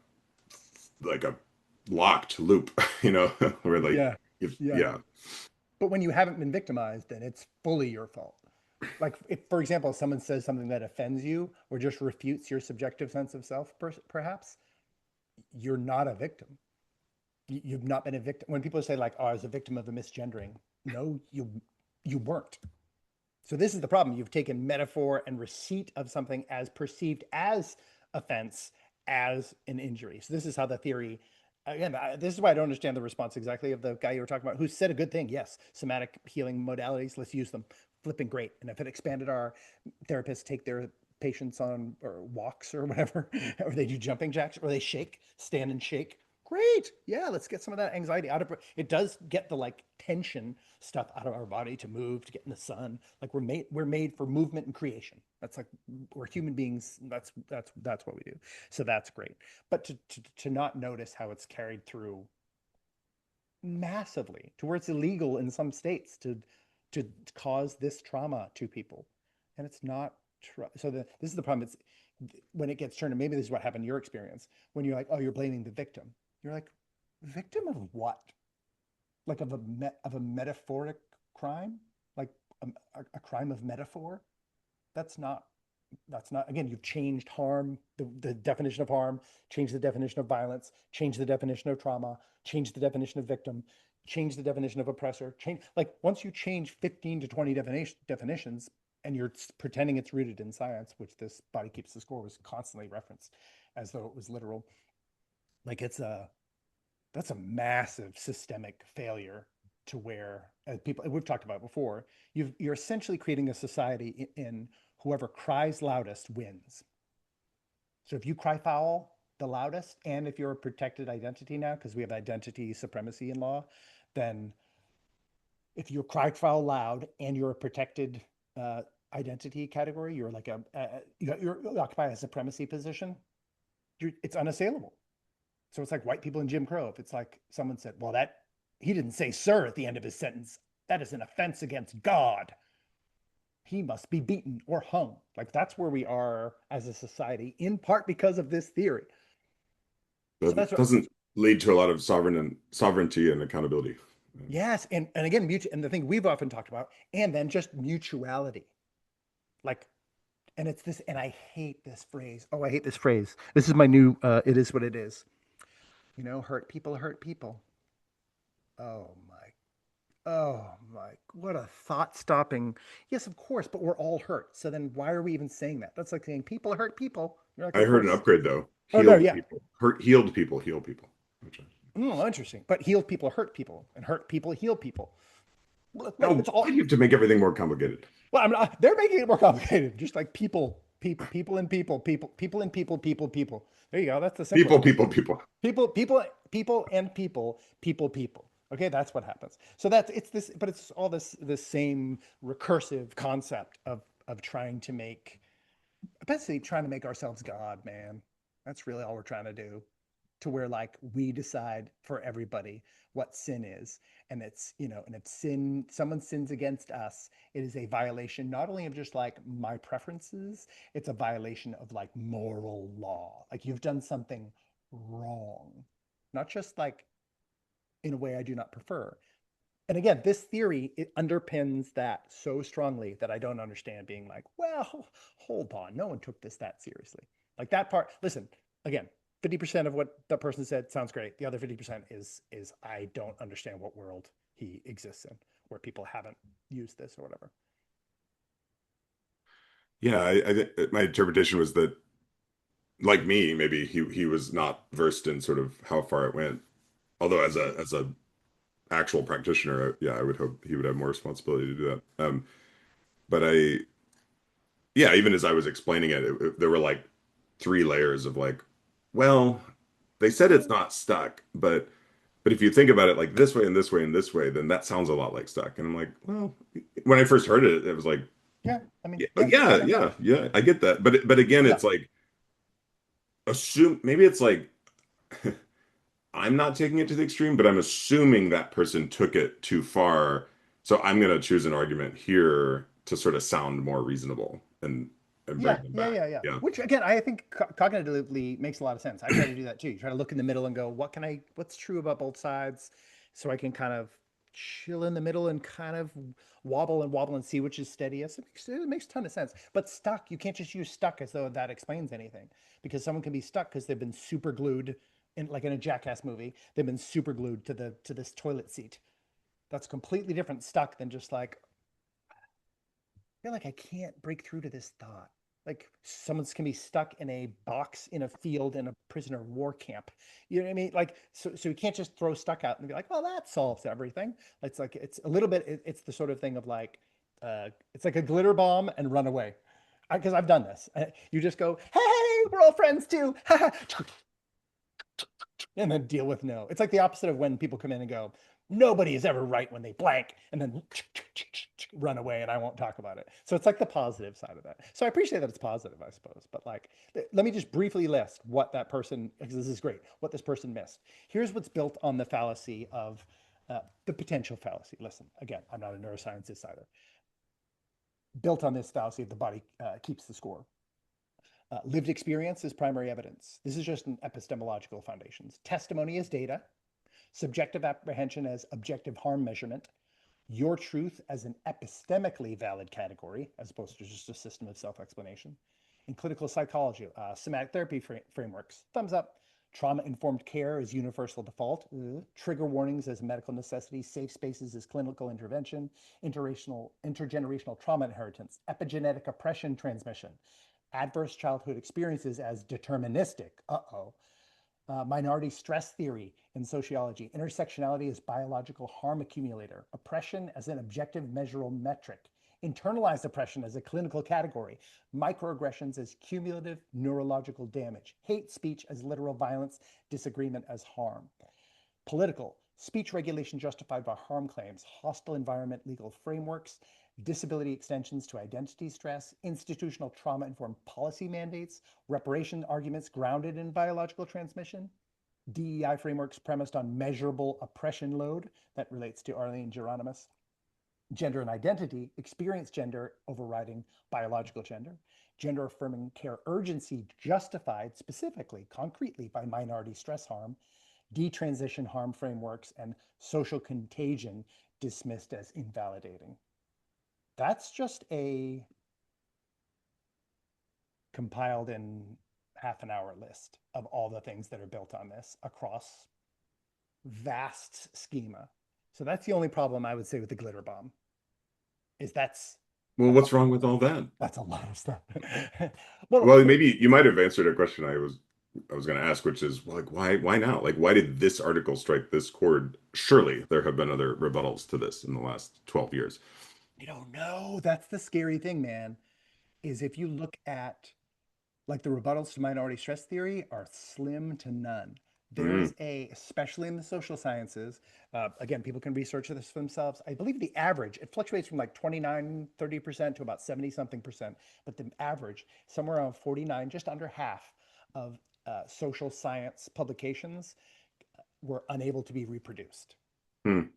Speaker 1: locked loop, you know, where like
Speaker 2: Yeah.
Speaker 1: if
Speaker 2: Yeah.
Speaker 1: yeah,
Speaker 2: But when you haven't been victimized, then it's fully your fault. Like, if, for example, someone says something that offends you or just refutes your subjective sense of self, perhaps, you're not a victim. You've not been a victim. When people say like, "Oh, I was a victim of a misgendering," no, you weren't. So this is the problem. You've taken metaphor and receipt of something as perceived as offense as an injury. So this is how the theory. Again, this is why I don't understand the response exactly of the guy you were talking about, who said a good thing. Yes, somatic healing modalities. Let's use them. Flipping great. And if it expanded, our therapists take their patients on or walks or whatever, or they do jumping jacks, or they shake, stand and shake. Great. Yeah, let's get some of that anxiety out of it. It does get the like tension stuff out of our body to move, to get in the sun. Like we're made for movement and creation. That's like we're human beings. That's what we do. So that's great. But to not notice how it's carried through massively to where it's illegal in some states to cause this trauma to people, and it's not. So this is the problem. It's when it gets turned, and maybe this is what happened in your experience when you're like, oh, you're blaming the victim. You're like, victim of what? Like of a metaphoric crime, like a crime of metaphor. That's not. That's not. Again, you've changed harm, the definition of harm, changed the definition of violence, changed the definition of trauma, changed the definition of victim, changed the definition of oppressor. Change like once you change 15 to 20 definitions, and you're pretending it's rooted in science, which this Body Keeps the Score was constantly referenced as though it was literal. Like it's a that's a massive systemic failure to where, as people we've talked about before, you're essentially creating a society in whoever cries loudest wins. So if you cry foul the loudest, and if you're a protected identity now, because we have identity supremacy in law, then if you cry foul loud and you're a protected identity category, you're like you occupy a supremacy position. It's unassailable. So it's like white people in Jim Crow. If it's like someone said, well, that he didn't say sir at the end of his sentence, that is an offense against God. He must be beaten or hung. Like that's where we are as a society, in part because of this theory. So that's
Speaker 1: that
Speaker 2: what,
Speaker 1: doesn't lead to a lot of sovereignty and accountability.
Speaker 2: yes. And again, and the thing we've often talked about, and then just mutuality. Like, and it's this, and I hate this phrase. Oh, I hate this phrase. This is my new, it is what it is. Hurt people hurt people. Oh Oh my, what a thought stopping. Yes, of course, but we're all hurt. So then why are we even saying that? That's like saying people hurt people. You're like,
Speaker 1: I
Speaker 2: of
Speaker 1: heard an
Speaker 2: course.
Speaker 1: upgrade though.
Speaker 2: Oh, no,
Speaker 1: Healed
Speaker 2: yeah.
Speaker 1: people. Healed people heal people. Which
Speaker 2: Oh, interesting. But healed people hurt people, and hurt people heal people. Like
Speaker 1: now,
Speaker 2: it's
Speaker 1: why do
Speaker 2: all,
Speaker 1: you have to make everything more complicated?
Speaker 2: well, they're making it more complicated. Just like people and people and people. There you go. That's the
Speaker 1: People,
Speaker 2: simplest way.
Speaker 1: people, people.
Speaker 2: People. Okay, that's what happens. So that's it's this, but it's all this same recursive concept of trying to make, basically trying to make ourselves God, man. That's really all we're trying to do. To where like we decide for everybody what sin is, and and if someone sins against us, it is a violation not only of just like my preferences, it's a violation of like moral law. Like you've done something wrong, not just like in a way I do not prefer. And again, this theory, it underpins that so strongly that I don't understand being like, well, hold on, no one took this that seriously. Like that part, listen, again, 50% of what that person said sounds great. The other 50% is I don't understand what world he exists in where people haven't used this or whatever.
Speaker 1: Yeah, I think my interpretation was that, like me, maybe he was not versed in sort of how far it went. Although as a actual practitioner, yeah, I would hope he would have more responsibility to do that. But yeah, even as I was explaining there were like three layers of like, well, they said it's not stuck, but if you think about it like this way and this way and this way, then that sounds a lot like stuck. And I'm like, well, when I first heard it, it was like,
Speaker 2: Yeah, I mean,
Speaker 1: Yeah,
Speaker 2: yeah,
Speaker 1: yeah,
Speaker 2: okay.
Speaker 1: yeah, yeah. I get that, but again,
Speaker 2: Yeah,
Speaker 1: it's like assume maybe it's like I'm not taking it to the extreme, but I'm assuming that person took it too far. So I'm going to choose an argument here to sort of sound more reasonable and bring
Speaker 2: yeah,
Speaker 1: them
Speaker 2: yeah,
Speaker 1: back.
Speaker 2: yeah, yeah.
Speaker 1: Yeah.
Speaker 2: Which again, I think cognitively makes a lot of sense. I try to do that too. You try to look in the middle and go, what's true about both sides, so I can kind of chill in the middle and kind of wobble and see which is steadiest. It makes a ton of sense. But stuck, you can't just use stuck as though that explains anything, because someone can be stuck because they've been super glued in, like in a Jackass movie, they've been super glued to this toilet seat. That's completely different stuck than just like, feel like I can't break through to this thought. Like someone's can be stuck in a box in a field in a prisoner of war camp. You know what I mean? Like, so you can't just throw stuck out and be like, well, that solves everything. It's like, it's a little bit, it's the sort of thing of like, it's like a glitter bomb and run away. Because I've done this. You just go, hey, we're all friends too. And then deal with no. It's like the opposite of when people come in and go, nobody is ever right when they blank, and then run away and I won't talk about it. So it's like the positive side of that. So I appreciate that it's positive, I suppose. But like, let me just briefly list what that person, because this is great, what this person missed. Here's what's built on the fallacy of the potential fallacy. Listen, again, I'm not a neuroscientist either. Built on this fallacy of the body keeps the score. Lived experience is primary evidence. This is just an epistemological foundations. Testimony is data. Subjective apprehension as objective harm measurement. Your truth as an epistemically valid category, as opposed to just a system of self-explanation. In clinical psychology, somatic therapy frameworks, thumbs up. Trauma-informed care is universal default. Trigger warnings as medical necessity. Safe spaces as clinical intervention. Intergenerational trauma inheritance. Epigenetic oppression transmission. Adverse childhood experiences as deterministic. Minority stress theory in sociology. Intersectionality as biological harm accumulator. Oppression as an objective measurable metric. Internalized oppression as a clinical category. Microaggressions as cumulative neurological damage. Hate speech as literal violence. Disagreement as harm. Political, speech regulation justified by harm claims, hostile environment legal frameworks, disability extensions to identity stress, institutional trauma informed policy mandates, reparation arguments grounded in biological transmission, DEI frameworks premised on measurable oppression load that relates to Arlene Geronimus, gender and identity, experience gender overriding biological gender, gender affirming care urgency justified specifically, concretely by minority stress harm, detransition harm frameworks, and social contagion dismissed as invalidating. That's just a compiled in half an hour list of all the things that are built on this across vast schema. So that's the only problem I would say with the glitter bomb is
Speaker 1: Well,
Speaker 2: that's a
Speaker 1: what's wrong with all that?
Speaker 2: that's a lot of stuff. Well,
Speaker 1: Well, maybe you might have answered a question I was going to ask, which is well, like why now? Like why did this article strike this chord? Surely there have been other rebuttals to this in the last 12 years.
Speaker 2: I don't know. That's the scary thing, man. Is if you look at like the rebuttals to minority stress theory are slim to none. There
Speaker 1: Mm,
Speaker 2: is especially in the social sciences, again, people can research this for themselves. I believe the average, it fluctuates from like 29, 30% to about 70 something percent, but the average, somewhere around 49, just under half of social science publications were unable to be reproduced.
Speaker 1: mm.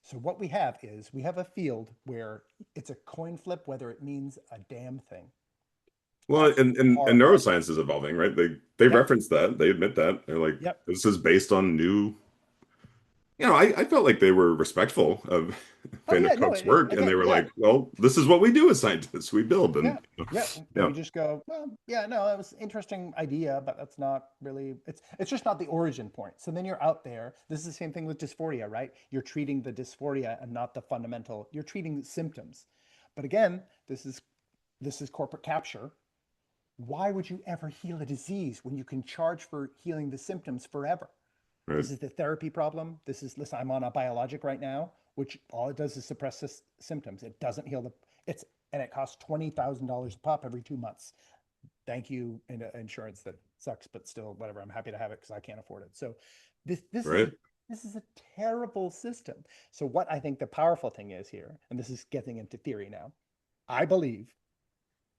Speaker 2: So what we have is we have a field where it's a coin flip whether it means a damn thing.
Speaker 1: Well,
Speaker 2: That's
Speaker 1: and
Speaker 2: horrible.
Speaker 1: neuroscience is evolving, right? They
Speaker 2: Yep.
Speaker 1: reference that. They admit that. They're like,
Speaker 2: Yep.
Speaker 1: this is based on new. I felt like they were respectful of
Speaker 2: Oh
Speaker 1: Van
Speaker 2: yeah, no,
Speaker 1: Cook's work, and
Speaker 2: again,
Speaker 1: they were
Speaker 2: yeah,
Speaker 1: like, well, this is what we do as scientists. We build,
Speaker 2: yeah,
Speaker 1: and
Speaker 2: yeah. And
Speaker 1: yeah,
Speaker 2: we just go, well, yeah, no, that was an interesting idea, but that's not really. It's just not the origin point. So then you're out there. This is the same thing with dysphoria, right? You're treating the dysphoria and not the fundamental. You're treating symptoms. But again, this is corporate capture. Why would you ever heal a disease when you can charge for healing the symptoms forever?
Speaker 1: right,
Speaker 2: This is the therapy problem. Listen, I'm on a biologic right now, which all it does is suppress the symptoms. It doesn't heal and it costs $20,000 a pop every 2 months. Thank you, insurance that sucks, but still, whatever. I'm happy to have it because I can't afford it. So this, this is a,
Speaker 1: right.
Speaker 2: this is a terrible system. So what I think the powerful thing is here, and this is getting into theory now, I believe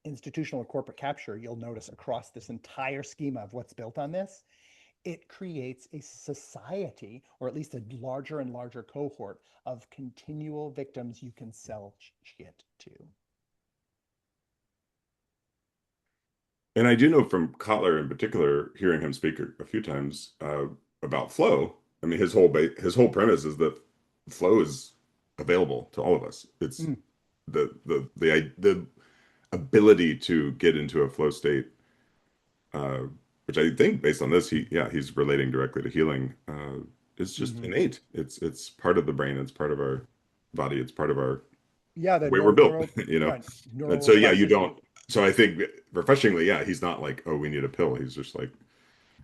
Speaker 2: institutional or corporate capture, you'll notice across this entire schema of what's built on this, it creates a society, or at least a larger and larger cohort of continual victims you can sell shit to.
Speaker 1: And I do know from Kotler in particular, hearing him speak a few times about flow. I mean, his whole premise is that flow is available to all of us. It's
Speaker 2: Mm,
Speaker 1: the ability to get into a flow state, uh, which I think based on this, he's relating directly to healing. It's just
Speaker 2: hmm.
Speaker 1: innate. It's part of the brain. It's part of our body. It's part of our
Speaker 2: Yeah, the
Speaker 1: way we're built, you know.
Speaker 2: yeah,
Speaker 1: And so yeah, you
Speaker 2: neuroplasticity.
Speaker 1: don't. So I think refreshingly, yeah, he's not like, oh, we need a pill. He's just like,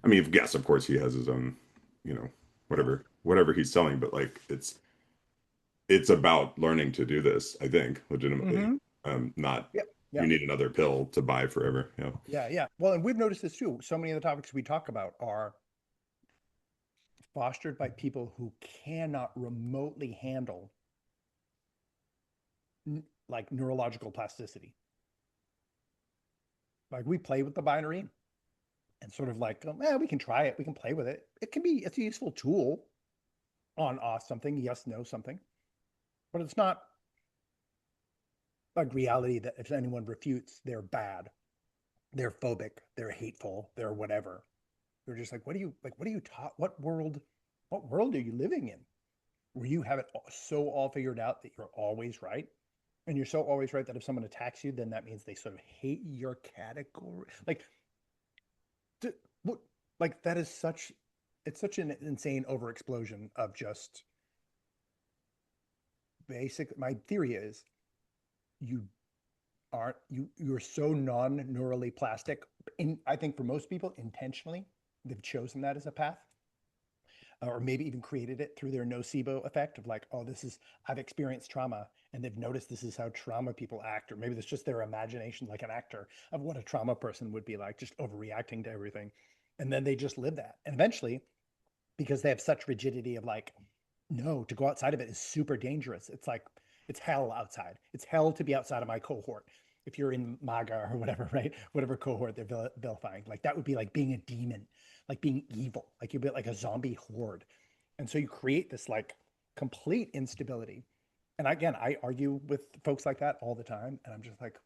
Speaker 1: I mean, yes, of course he has his own, you know,
Speaker 2: Yeah.
Speaker 1: whatever he's selling, but like it's about learning to do this, I think, legitimately.
Speaker 2: Hmm.
Speaker 1: Not
Speaker 2: Yep.
Speaker 1: you
Speaker 2: Yeah.
Speaker 1: need another pill to buy forever. Yeah.
Speaker 2: Yeah. Yeah. Well, and we've noticed this too. So many of the topics we talk about are fostered by people who cannot remotely handle like neurological plasticity. Like we play with the binary and sort of like, yeah, we can try it, we can play with it. It's a useful tool on off something, yes, no something, but it's not like reality that if anyone refutes, they're bad, they're phobic, they're hateful, they're whatever. They're just like, what are you taught? What world are you living in? Where you have it so all figured out that you're always right, and you're so always right that if someone attacks you, then that means they sort of hate your category. What, like that is such, it's such an insane over explosion of just basic. My theory is you you're so non-neurally plastic. I think for most people, intentionally, they've chosen that as a path, or maybe even created it through their nocebo effect of like, oh, this is, I've experienced trauma and they've noticed this is how trauma people act, or maybe it's just their imagination, like an actor, of what a trauma person would be like, just overreacting to everything. And then they just live that. And eventually, because they have such rigidity of like, no, to go outside of it is super dangerous. It's like, it's hell outside. It's hell to be outside of my cohort. If you're in MAGA or whatever, right? Whatever cohort they're vilifying, like that would be like being a demon, like being evil, like you'd be like a zombie horde. And so you create this like complete instability. And again, I argue with folks like that all the time. And I'm just like,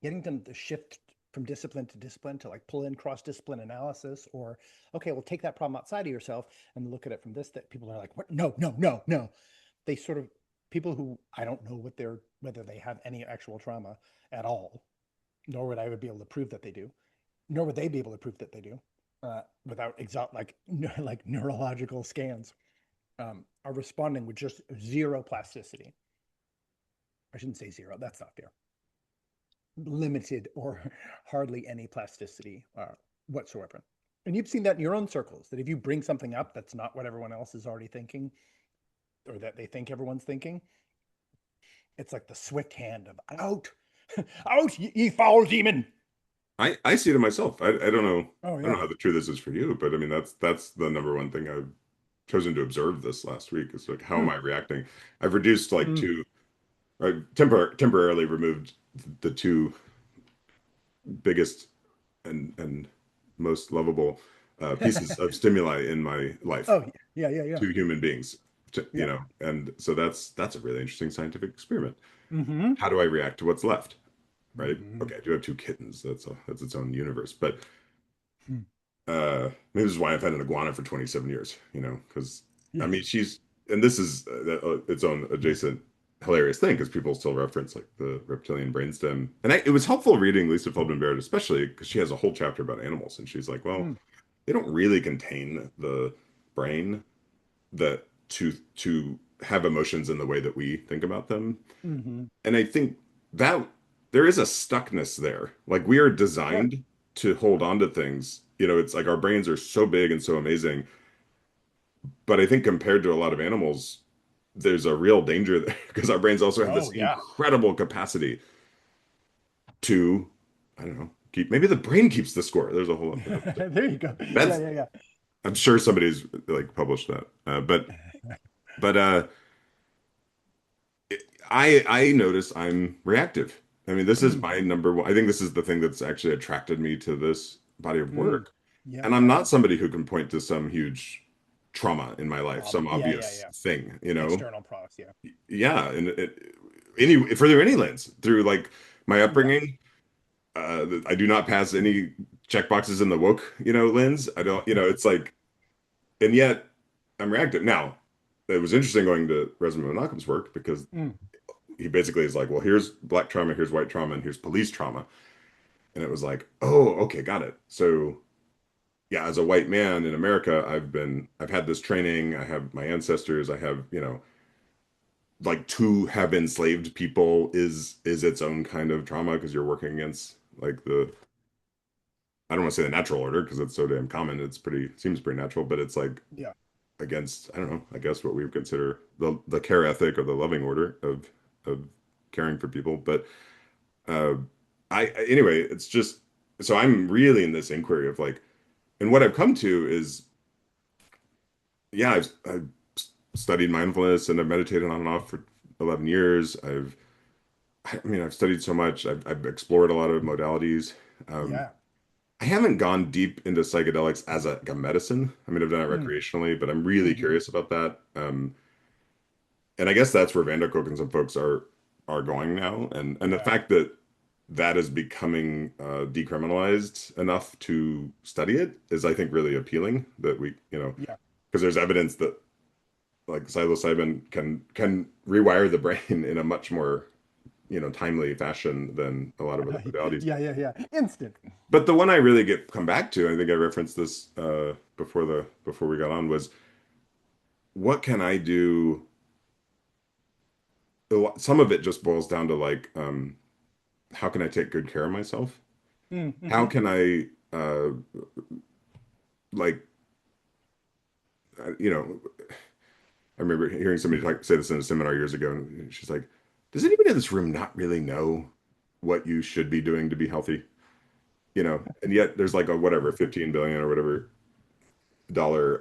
Speaker 2: getting them to shift from discipline to discipline, to like pull in cross discipline analysis, or okay, well, take that problem outside of yourself and look at it from this. That people are like, what? No, no, no, no. They sort of, people who I don't know what they're, whether they have any actual trauma at all, nor would I would be able to prove that they do, nor would they be able to prove that they do, without like like neurological scans, are responding with just zero plasticity. I shouldn't say zero. That's not fair. Limited or hardly any plasticity whatsoever. And you've seen that in your own circles, that if you bring something up that's not what everyone else is already thinking, or that they think everyone's thinking, it's like the swift hand of out, out, ye foul demon.
Speaker 1: I see it in myself. I don't know.
Speaker 2: Oh,
Speaker 1: I don't
Speaker 2: yeah.
Speaker 1: know how the true this is for you, but I mean that's the number one thing I've chosen to observe this last week is like how am
Speaker 2: Mm,
Speaker 1: I reacting? I've reduced like
Speaker 2: mm.
Speaker 1: two, temporarily removed the two biggest and most lovable pieces of stimuli in my life,
Speaker 2: Oh, yeah, yeah, yeah.
Speaker 1: two human beings, you
Speaker 2: Yeah.
Speaker 1: know, and so that's a really interesting scientific experiment.
Speaker 2: Mm-hmm.
Speaker 1: How do I react to what's left? Right?
Speaker 2: Mm-hmm.
Speaker 1: Okay, I do have two kittens. That's its own universe, but
Speaker 2: Hmm.
Speaker 1: maybe this is why I've had an iguana for 27 years, because I
Speaker 2: Yeah.
Speaker 1: mean, and this is its own adjacent hilarious thing because people still reference like the reptilian brainstem. And it was helpful reading Lisa Feldman Barrett, especially because she has a whole chapter about animals. And she's like, well,
Speaker 2: Mm,
Speaker 1: they don't really contain the brain that to have emotions in the way that we think about them.
Speaker 2: mm-hmm.
Speaker 1: And I think that there is a stuckness there. Like we are
Speaker 2: Yeah.
Speaker 1: designed to hold on to things. It's like our brains are so big and so amazing. But I think compared to a lot of animals, there's a real danger there because our brains also have this
Speaker 2: Oh, yeah.
Speaker 1: incredible capacity to, I don't know, maybe the brain keeps the score. There's a whole
Speaker 2: There you go. Yeah,
Speaker 1: that's
Speaker 2: yeah,
Speaker 1: I'm sure somebody's like published that. But I notice I'm reactive. I mean, this is my number one. I think this is the thing that's actually attracted me to this body of
Speaker 2: Mm.
Speaker 1: work.
Speaker 2: Yeah,
Speaker 1: And I'm
Speaker 2: yeah.
Speaker 1: not somebody who can point to some huge trauma in my life, some
Speaker 2: Yeah, yeah,
Speaker 1: obvious
Speaker 2: yeah.
Speaker 1: thing, you know?
Speaker 2: External products. Yeah.
Speaker 1: Yeah, and any further any lens through like my
Speaker 2: Yeah.
Speaker 1: upbringing, I do not pass any check boxes in the woke, lens. I don't, it's like, and yet I'm reactive. Now, it was interesting going to Resmaa Menakem's work because
Speaker 2: Mm.
Speaker 1: he basically is like, well, here's black trauma, here's white trauma, and here's police trauma. And it was like, oh, okay, got it. So yeah, as a white man in America, I've had this training. I have my ancestors. I have, like to have enslaved people is its own kind of trauma because you're working against like I don't want to say the natural order because it's so damn common. Seems pretty natural, but it's like
Speaker 2: Yeah.
Speaker 1: against, I don't know, I guess what we would consider the care ethic or the loving order of caring for people. But uh anyway, it's just so I'm really in this inquiry of like, and what I've come to is, yeah, I've studied mindfulness and I've meditated on and off for 11 years. I mean, I've studied so much. I've explored a lot of modalities. Um,
Speaker 2: Yeah.
Speaker 1: I haven't gone deep into psychedelics as a medicine. I mean, I've done it
Speaker 2: Mm.
Speaker 1: recreationally, but I'm really
Speaker 2: Hmm.
Speaker 1: curious about that. And I guess that's where Vanderkolk and some folks are going now. And the
Speaker 2: Yeah.
Speaker 1: fact that that is becoming decriminalized enough to study it is, I think, really appealing. That we,
Speaker 2: Yeah.
Speaker 1: because there's evidence that like psilocybin can rewire the brain in a much more timely fashion than a lot of other modalities.
Speaker 2: Yeah. Yeah. Yeah. Instant.
Speaker 1: But the one I really get come back to, I think I referenced this before we got on, was what can I do? Some of it just boils down to like, how can I take good care of myself? How
Speaker 2: Mm-hmm.
Speaker 1: can I, like, you know, I remember hearing somebody say this in a seminar years ago, and she's like, "Does anybody in this room not really know what you should be doing to be healthy?" And yet there's like a whatever 15 billion or whatever dollar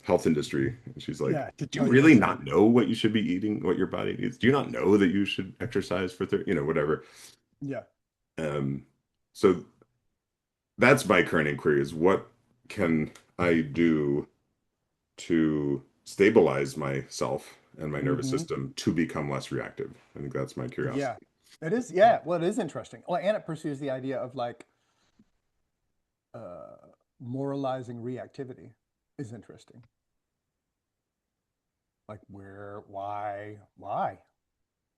Speaker 1: health industry. And she's like,
Speaker 2: Yeah. To
Speaker 1: "Do you
Speaker 2: tell you
Speaker 1: really
Speaker 2: what to do.
Speaker 1: not know what you should be eating, what your body needs? Do you not know that you should exercise for 30, whatever?"
Speaker 2: Yeah.
Speaker 1: Um, so that's my current inquiry is what can I do to stabilize myself and my nervous
Speaker 2: Hmm.
Speaker 1: system to become less reactive? I think that's my
Speaker 2: Yeah.
Speaker 1: curiosity.
Speaker 2: It is. Yeah. Well, it is interesting. Well, and it pursues the idea of like uh, moralizing reactivity is interesting. Like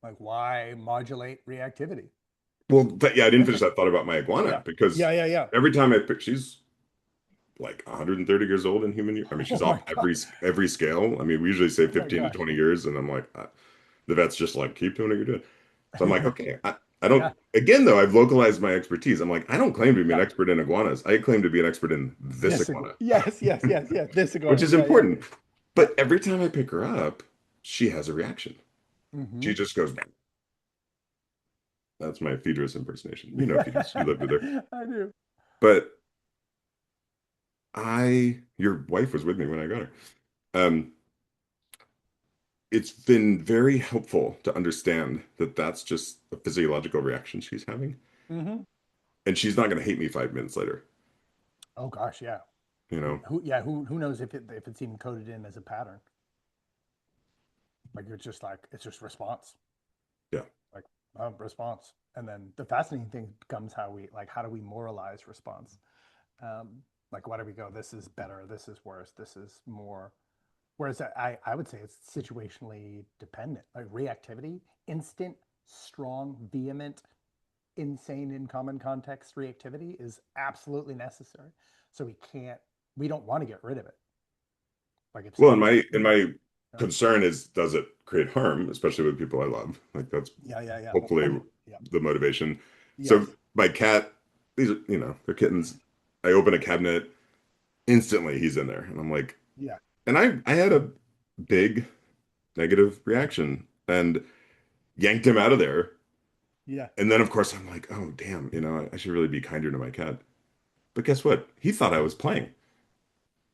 Speaker 2: like why modulate reactivity?
Speaker 1: Well, yeah, I didn't finish that thought about my iguana
Speaker 2: Yeah.
Speaker 1: because
Speaker 2: Yeah. Yeah. Yeah.
Speaker 1: every time I pick, she's like 130 years old in human years. I mean, she's
Speaker 2: Oh
Speaker 1: off
Speaker 2: my God.
Speaker 1: every scale. I mean, we usually say
Speaker 2: Oh my
Speaker 1: 15 to
Speaker 2: gosh.
Speaker 1: 20 years, and I'm like, the vet's just like, keep doing what you're doing. So I'm like, okay, I don't.
Speaker 2: Yeah.
Speaker 1: Again, though, I've localized my expertise. I'm like, I don't claim to be an
Speaker 2: Yeah.
Speaker 1: expert in iguanas. I claim to be an expert in this
Speaker 2: This
Speaker 1: iguana,
Speaker 2: yes, yes, yes, yes. This
Speaker 1: which
Speaker 2: iguana.
Speaker 1: is
Speaker 2: Yeah, yeah,
Speaker 1: important.
Speaker 2: yeah.
Speaker 1: But every time I pick her up, she has a reaction.
Speaker 2: Hmm.
Speaker 1: She just goes, that's my Phaedrus impersonation. You know Phaedrus, you lived with her.
Speaker 2: I do.
Speaker 1: But your wife was with me when I got her. Um, it's been very helpful to understand that that's just a physiological reaction she's having,
Speaker 2: Hmm.
Speaker 1: and she's not going to hate me 5 minutes later.
Speaker 2: Oh gosh, yeah.
Speaker 1: You know,
Speaker 2: Who knows if it's even coded in as a pattern? Like it's just response,
Speaker 1: yeah.
Speaker 2: like response. And then the fascinating thing becomes how do we moralize response? Like what do we go? This is better. This is worse. This is more. Whereas I would say it's situationally dependent. Like reactivity, instant, strong, vehement, insane in common context reactivity is absolutely necessary. So we don't want to get rid of it. Like if
Speaker 1: Well, and
Speaker 2: somebody's
Speaker 1: my and
Speaker 2: you know,
Speaker 1: my concern is, does it create harm, especially with people I love? Like that's
Speaker 2: yeah, yeah, yeah.
Speaker 1: hopefully
Speaker 2: Yeah.
Speaker 1: the motivation. So
Speaker 2: Yes.
Speaker 1: my cat, these are, they're kittens. I open a cabinet, instantly he's in there, and I'm like,
Speaker 2: Yeah.
Speaker 1: and I had a big negative reaction and yanked him out of there.
Speaker 2: Yeah.
Speaker 1: And then of course I'm like, oh damn, I should really be kinder to my cat. But guess what? He thought I was playing.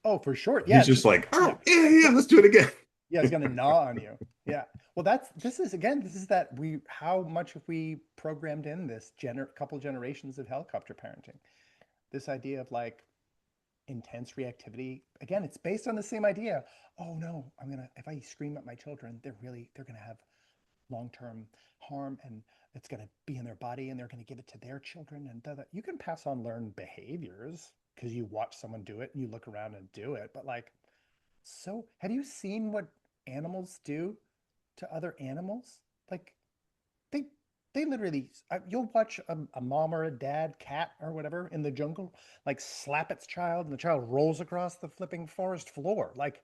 Speaker 2: Oh, for sure.
Speaker 1: He's
Speaker 2: Yeah.
Speaker 1: just like,
Speaker 2: Yeah.
Speaker 1: oh yeah, yeah, let's do it again.
Speaker 2: Yeah, it's gonna gnaw on you. Yeah. Well, this is again, this is that we how much have we programmed in this couple generations of helicopter parenting? This idea of like intense reactivity. Again, it's based on the same idea. Oh no, if I scream at my children, they're gonna have long-term harm and it's gonna be in their body and they're gonna give it to their children and you can pass on learned behaviors because you watch someone do it and you look around and do it. But like, so have you seen what animals do to other animals? Like they they literally you'll watch a mom or a dad cat or whatever in the jungle like slap its child and the child rolls across the flipping forest floor. Like,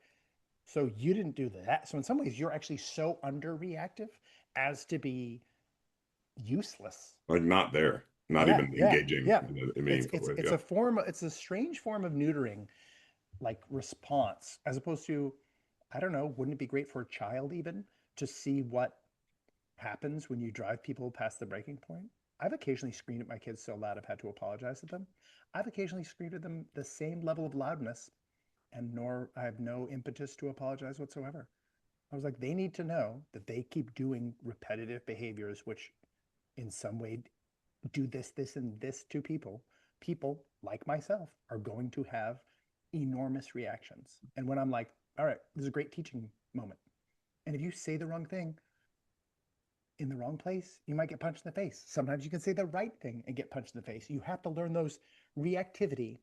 Speaker 2: so you didn't do that. So in some ways you're actually so underreactive as to be useless.
Speaker 1: Like not there, not
Speaker 2: Yeah,
Speaker 1: even
Speaker 2: yeah,
Speaker 1: engaging
Speaker 2: yeah.
Speaker 1: in a
Speaker 2: it's
Speaker 1: meaningful
Speaker 2: it's
Speaker 1: way.
Speaker 2: it's
Speaker 1: Yeah.
Speaker 2: a form, it's a strange form of neutering, like response, as opposed to, I don't know, wouldn't it be great for a child even to see what happens when you drive people past the breaking point? I've occasionally screamed at my kids so loud I've had to apologize to them. I've occasionally screamed at them the same level of loudness, and nor I have no impetus to apologize whatsoever. I was like, they need to know that they keep doing repetitive behaviors, which in some way do this, and this to people. People like myself are going to have enormous reactions. And when I'm like, all right, this is a great teaching moment. And if you say the wrong thing, in the wrong place, you might get punched in the face. Sometimes you can say the right thing and get punched in the face. You have to learn those reactivity.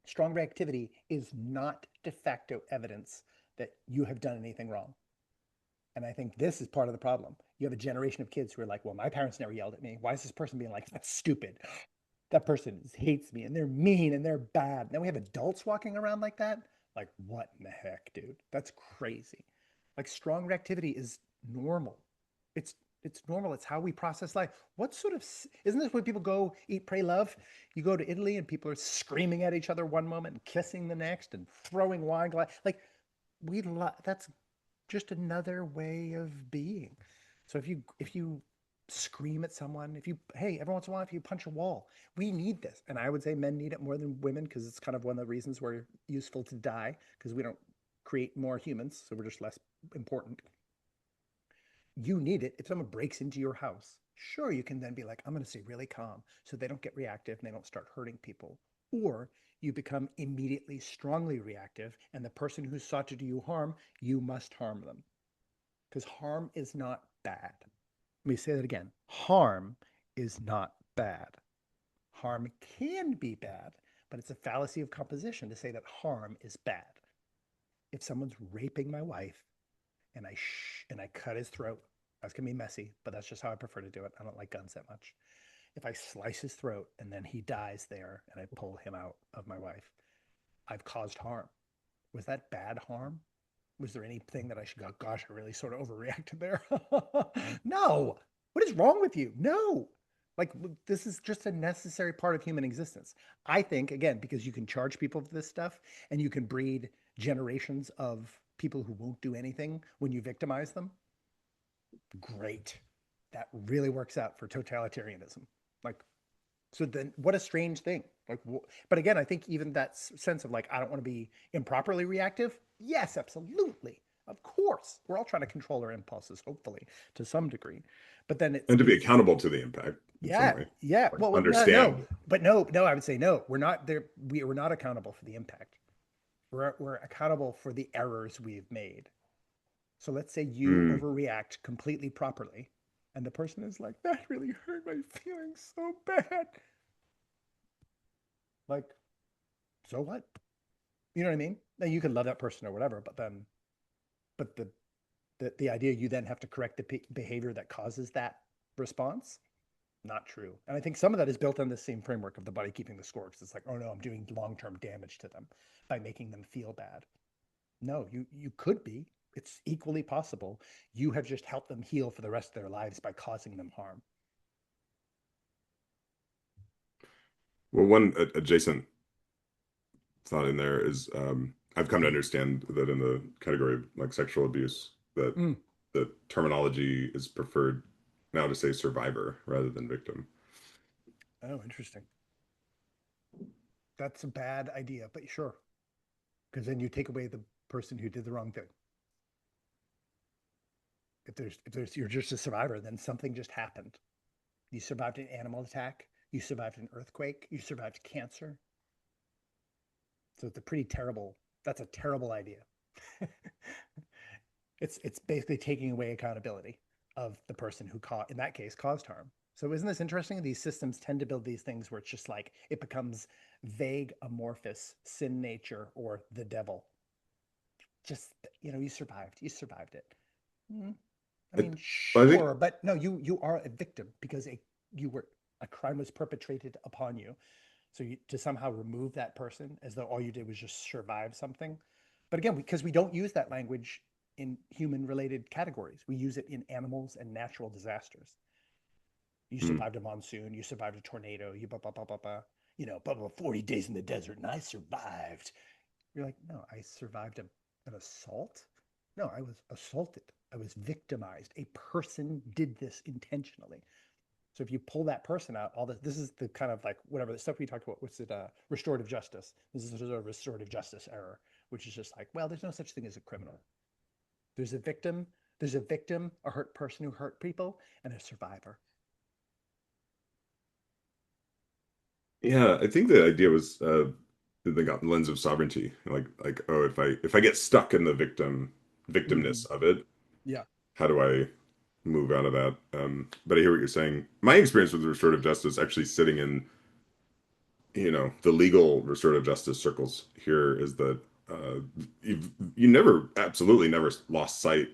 Speaker 2: Strong reactivity is not de facto evidence that you have done anything wrong. And I think this is part of the problem. You have a generation of kids who are like, well, my parents never yelled at me. Why is this person being like, that's stupid? That person hates me and they're mean and they're bad. Now we have adults walking around like that. Like, what in the heck, dude? That's crazy. Like, strong reactivity is normal. It's it's normal. It's how we process life. What sort of isn't this when people go eat, pray, love? You go to Italy and people are screaming at each other one moment and kissing the next and throwing wine glass. Like, that's just another way of being. So if you scream at someone, if you hey, every once in a while, if you punch a wall, we need this. And I would say men need it more than women because it's kind of one of the reasons we're useful to die because we don't create more humans, so we're just less important. You need it. If someone breaks into your house, sure, you can then be like, I'm going to stay really calm so they don't get reactive and they don't start hurting people. Or you become immediately strongly reactive, and the person who sought to do you harm, you must harm them because harm is not bad. Let me say that again. Harm is not bad. Harm can be bad, but it's a fallacy of composition to say that harm is bad. If someone's raping my wife and I cut his throat, that's gonna be messy, but that's just how I prefer to do it. I don't like guns that much. If I slice his throat and then he dies there and I pull him out of my wife, I've caused harm. Was that bad harm? Was there anything that I should go, gosh, I really sort of overreacted there? No. What is wrong with you? No. Like, this is just a necessary part of human existence. I think, again, because you can charge people for this stuff and you can breed generations of people who won't do anything when you victimize them. Great. That really works out for totalitarianism. Like, so then what a strange thing. Like, but again, I think even that sense of like, I don't want to be improperly reactive. Yes, absolutely. Of course. We're all trying to control our impulses, hopefully, to some degree. But then
Speaker 1: And to be
Speaker 2: it's
Speaker 1: accountable to the impact in some
Speaker 2: yeah,
Speaker 1: way.
Speaker 2: yeah.
Speaker 1: Like
Speaker 2: Well, no, no,
Speaker 1: understand.
Speaker 2: but no, no, I would say no. We're not there. We're not accountable for the impact. We're accountable for the errors we've made. So let's say you
Speaker 1: Mm.
Speaker 2: overreact completely properly, and the person is like, that really hurt my feelings so bad. Like, so what? You know what I mean? Now you can love that person or whatever, but then, but the idea you then have to correct the behavior that causes that response, not true. And I think some of that is built on the same framework of the body keeping the score. Because it's like, oh no, I'm doing long-term damage to them by making them feel bad. No, you could be. It's equally possible. You have just helped them heal for the rest of their lives by causing them harm.
Speaker 1: Well, one adjacent thought in there is I've come to
Speaker 2: Mm.
Speaker 1: understand that in the category of like sexual abuse, that
Speaker 2: Mm.
Speaker 1: the terminology is preferred now to say survivor rather than victim.
Speaker 2: Oh, interesting. That's a bad idea, but sure, because then you take away the person who did the wrong thing. If there's you're just a survivor, then something just happened. You survived an animal attack, you survived an earthquake, you survived cancer. So it's a pretty terrible, that's a terrible idea. It's basically taking away accountability of the person who caused, in that case, caused harm. So isn't this interesting? These systems tend to build these things where it's just like it becomes vague, amorphous, sin nature or the devil. Just you survived. You survived it. Mm, I
Speaker 1: I,
Speaker 2: mean,
Speaker 1: I think
Speaker 2: sure, but no, you are a victim because you were a crime was perpetrated upon you. So to somehow remove that person as though all you did was just survive something. But again, because we don't use that language in human related categories, we use it in animals and natural disasters. You
Speaker 1: mm,
Speaker 2: survived a monsoon, you survived a tornado, you blah, blah, blah, blah, blah. 40 days in the desert and I survived. You're like, no, I survived an assault. No, I was assaulted. I was victimized. A person did this intentionally. So if you pull that person out, all this is the kind of like whatever the stuff we talked about. What's it? Restorative justice. This is sort of a restorative justice error, which is just like, well, there's no such thing as a criminal. There's a victim. There's a victim, a hurt person who hurt people, and a survivor.
Speaker 1: yeah, I think the idea was the lens of sovereignty. Like oh, if I get stuck in the
Speaker 2: Mm-hmm.
Speaker 1: victimness of it,
Speaker 2: Yeah.
Speaker 1: how do I move out of that? But I hear what you're saying. My experience with restorative justice, actually sitting in the legal restorative justice circles here, is that uh, you never, absolutely never lost sight.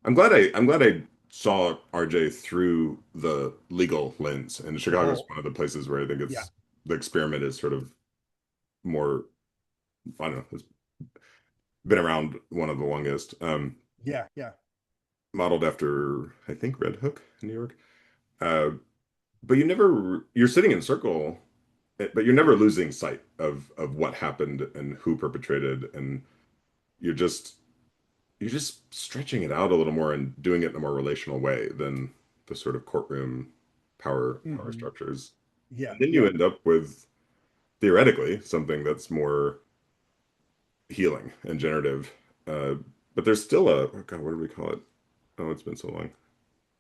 Speaker 1: I'm glad I saw RJ through the legal lens, and Chicago is
Speaker 2: Oh,
Speaker 1: one of the places where I think
Speaker 2: yeah.
Speaker 1: it's the experiment is sort of more, I don't know, it's been around one of the longest.
Speaker 2: Yeah. Yeah.
Speaker 1: Modeled after, I think, Red Hook in New York. Uh, but you're sitting in circle, but you're never losing sight of what happened and who perpetrated, and you're just you're just stretching it out a little more and doing it in a more relational way than the sort of courtroom power
Speaker 2: Mm-hmm.
Speaker 1: structures.
Speaker 2: Yeah.
Speaker 1: And then you
Speaker 2: Yeah.
Speaker 1: end up with theoretically something that's more healing and generative. Uh, but there's still oh God, what do we call it? Oh, it's been so long.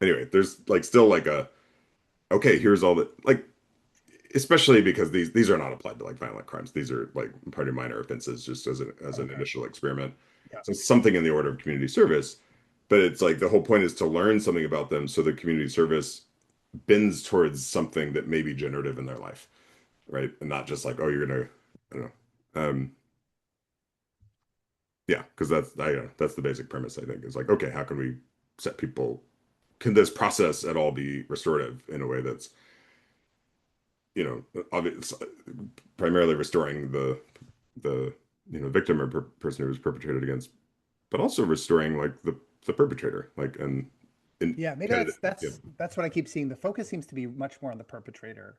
Speaker 1: Anyway, there's like still like okay, here's all the like, especially because these are not applied to like violent crimes. These are like pretty minor offenses, just as an
Speaker 2: Okay.
Speaker 1: initial experiment.
Speaker 2: Yeah.
Speaker 1: So something in the order of community service, but it's like the whole point is to learn something about them so the community service bends towards something that may be generative in their life, right? And not just like, oh, you're gonna, I don't know. Yeah, because that's the basic premise, I think, is like, okay, how can we set people, can this process at all be restorative in a way that's, obvious, primarily restoring the victim or person who was perpetrated against, but also restoring like the perpetrator, like and
Speaker 2: Yeah, maybe
Speaker 1: candidate.
Speaker 2: that's
Speaker 1: Yeah,
Speaker 2: that's that's what I keep seeing. The focus seems to be much more on the perpetrator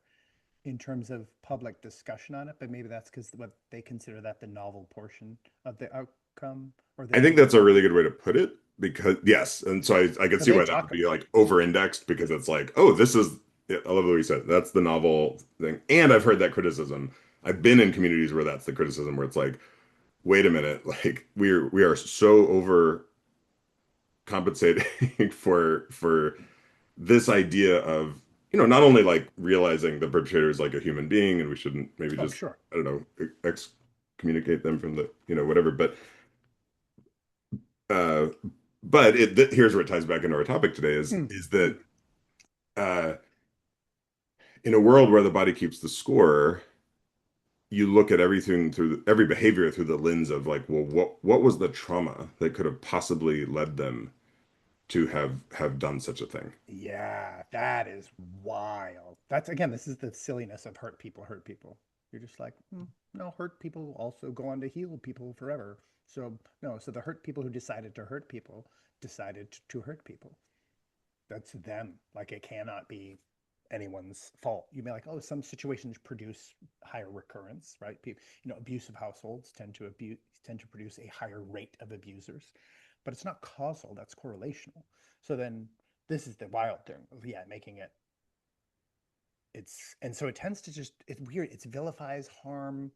Speaker 2: in terms of public discussion on it, but maybe that's because what they consider that the novel portion of the outcome or
Speaker 1: I
Speaker 2: the
Speaker 1: think that's a really good way to put it, because yes, and so I could
Speaker 2: so
Speaker 1: see
Speaker 2: they
Speaker 1: why that would
Speaker 2: talk.
Speaker 1: be like over-indexed, because it's like, oh, this is, yeah, I love the way you said it. That's the novel thing, and I've heard that criticism. I've been in communities where that's the criticism, where it's like, wait a minute, like we are so over compensating for this idea of, not only like realizing the perpetrator is like a human being and we shouldn't maybe
Speaker 2: Oh,
Speaker 1: just,
Speaker 2: sure.
Speaker 1: I don't know, excommunicate them from the, whatever, uh but here's where it ties back into our topic today, is
Speaker 2: Mm,
Speaker 1: is
Speaker 2: mm.
Speaker 1: that uh in a world where the body keeps the score, you look at everything through every behavior through the lens of like, well, what was the trauma that could have possibly led them to have done such a thing.
Speaker 2: Yeah, that is wild. That's again, this is the silliness of hurt people hurt people. You're just like, no, hurt people also go on to heal people forever. So no, so the hurt people who decided to hurt people decided to hurt people. That's them. Like it cannot be anyone's fault. You may like, oh, some situations produce higher recurrence, right? People, abusive households tend to produce a higher rate of abusers, but it's not causal. That's correlational. So then this is the wild thing of making it. It's and so it tends to it's weird. It vilifies harm,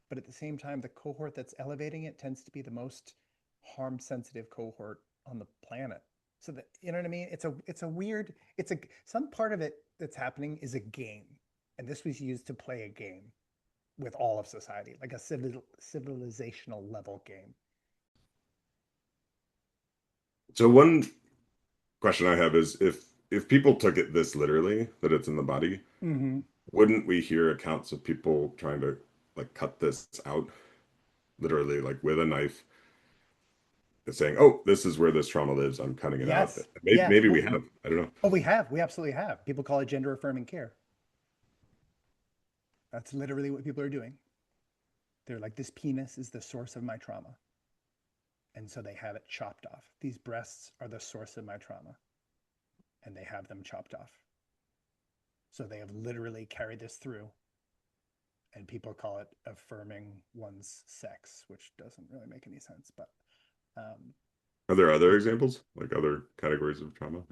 Speaker 2: but at the same time, the cohort that's elevating it tends to be the most harm sensitive cohort on the planet. So that, you know what I mean? It's a weird, it's a some part of it that's happening is a game. And this was used to play a game with all of society, like a civilizational level game.
Speaker 1: So one question I have is if people took it this literally, that it's in the body,
Speaker 2: Hmm.
Speaker 1: wouldn't we hear accounts of people trying to like cut this out, literally like with a knife and saying, "Oh, this is where this trauma lives. I'm cutting it out."
Speaker 2: Yes.
Speaker 1: Maybe,
Speaker 2: Yeah.
Speaker 1: maybe we
Speaker 2: Well,
Speaker 1: have. I don't know.
Speaker 2: oh, we have. We absolutely have. People call it gender affirming care. That's literally what people are doing. They're like, this penis is the source of my trauma. And so they have it chopped off. These breasts are the source of my trauma. And they have them chopped off. So they have literally carried this through. And people call it affirming one's sex, which doesn't really make any sense. But um,
Speaker 1: Are there other examples, like other categories of trauma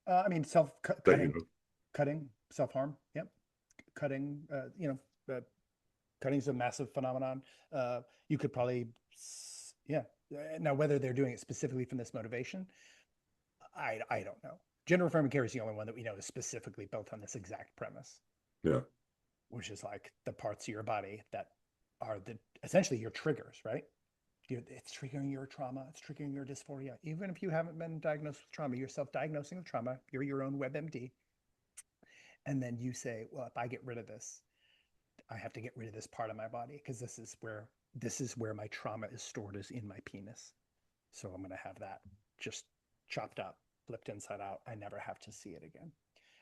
Speaker 2: I mean, self
Speaker 1: that you
Speaker 2: cutting,
Speaker 1: know?
Speaker 2: cutting, self harm. Yep. Cutting, cutting is a massive phenomenon. You could probably, yeah. Now, whether they're doing it specifically from this motivation, I don't know. Gender affirming care is the only one that we know is specifically built on this exact premise,
Speaker 1: Yeah.
Speaker 2: which is like the parts of your body that are the essentially your triggers, right? It's triggering your trauma, it's triggering your dysphoria. Even if you haven't been diagnosed with trauma, you're self-diagnosing with trauma. You're your own WebMD, and then you say, "Well, if I get rid of this, I have to get rid of this part of my body because this is where my trauma is stored is in my penis. So I'm going to have that just chopped up, flipped inside out. I never have to see it again."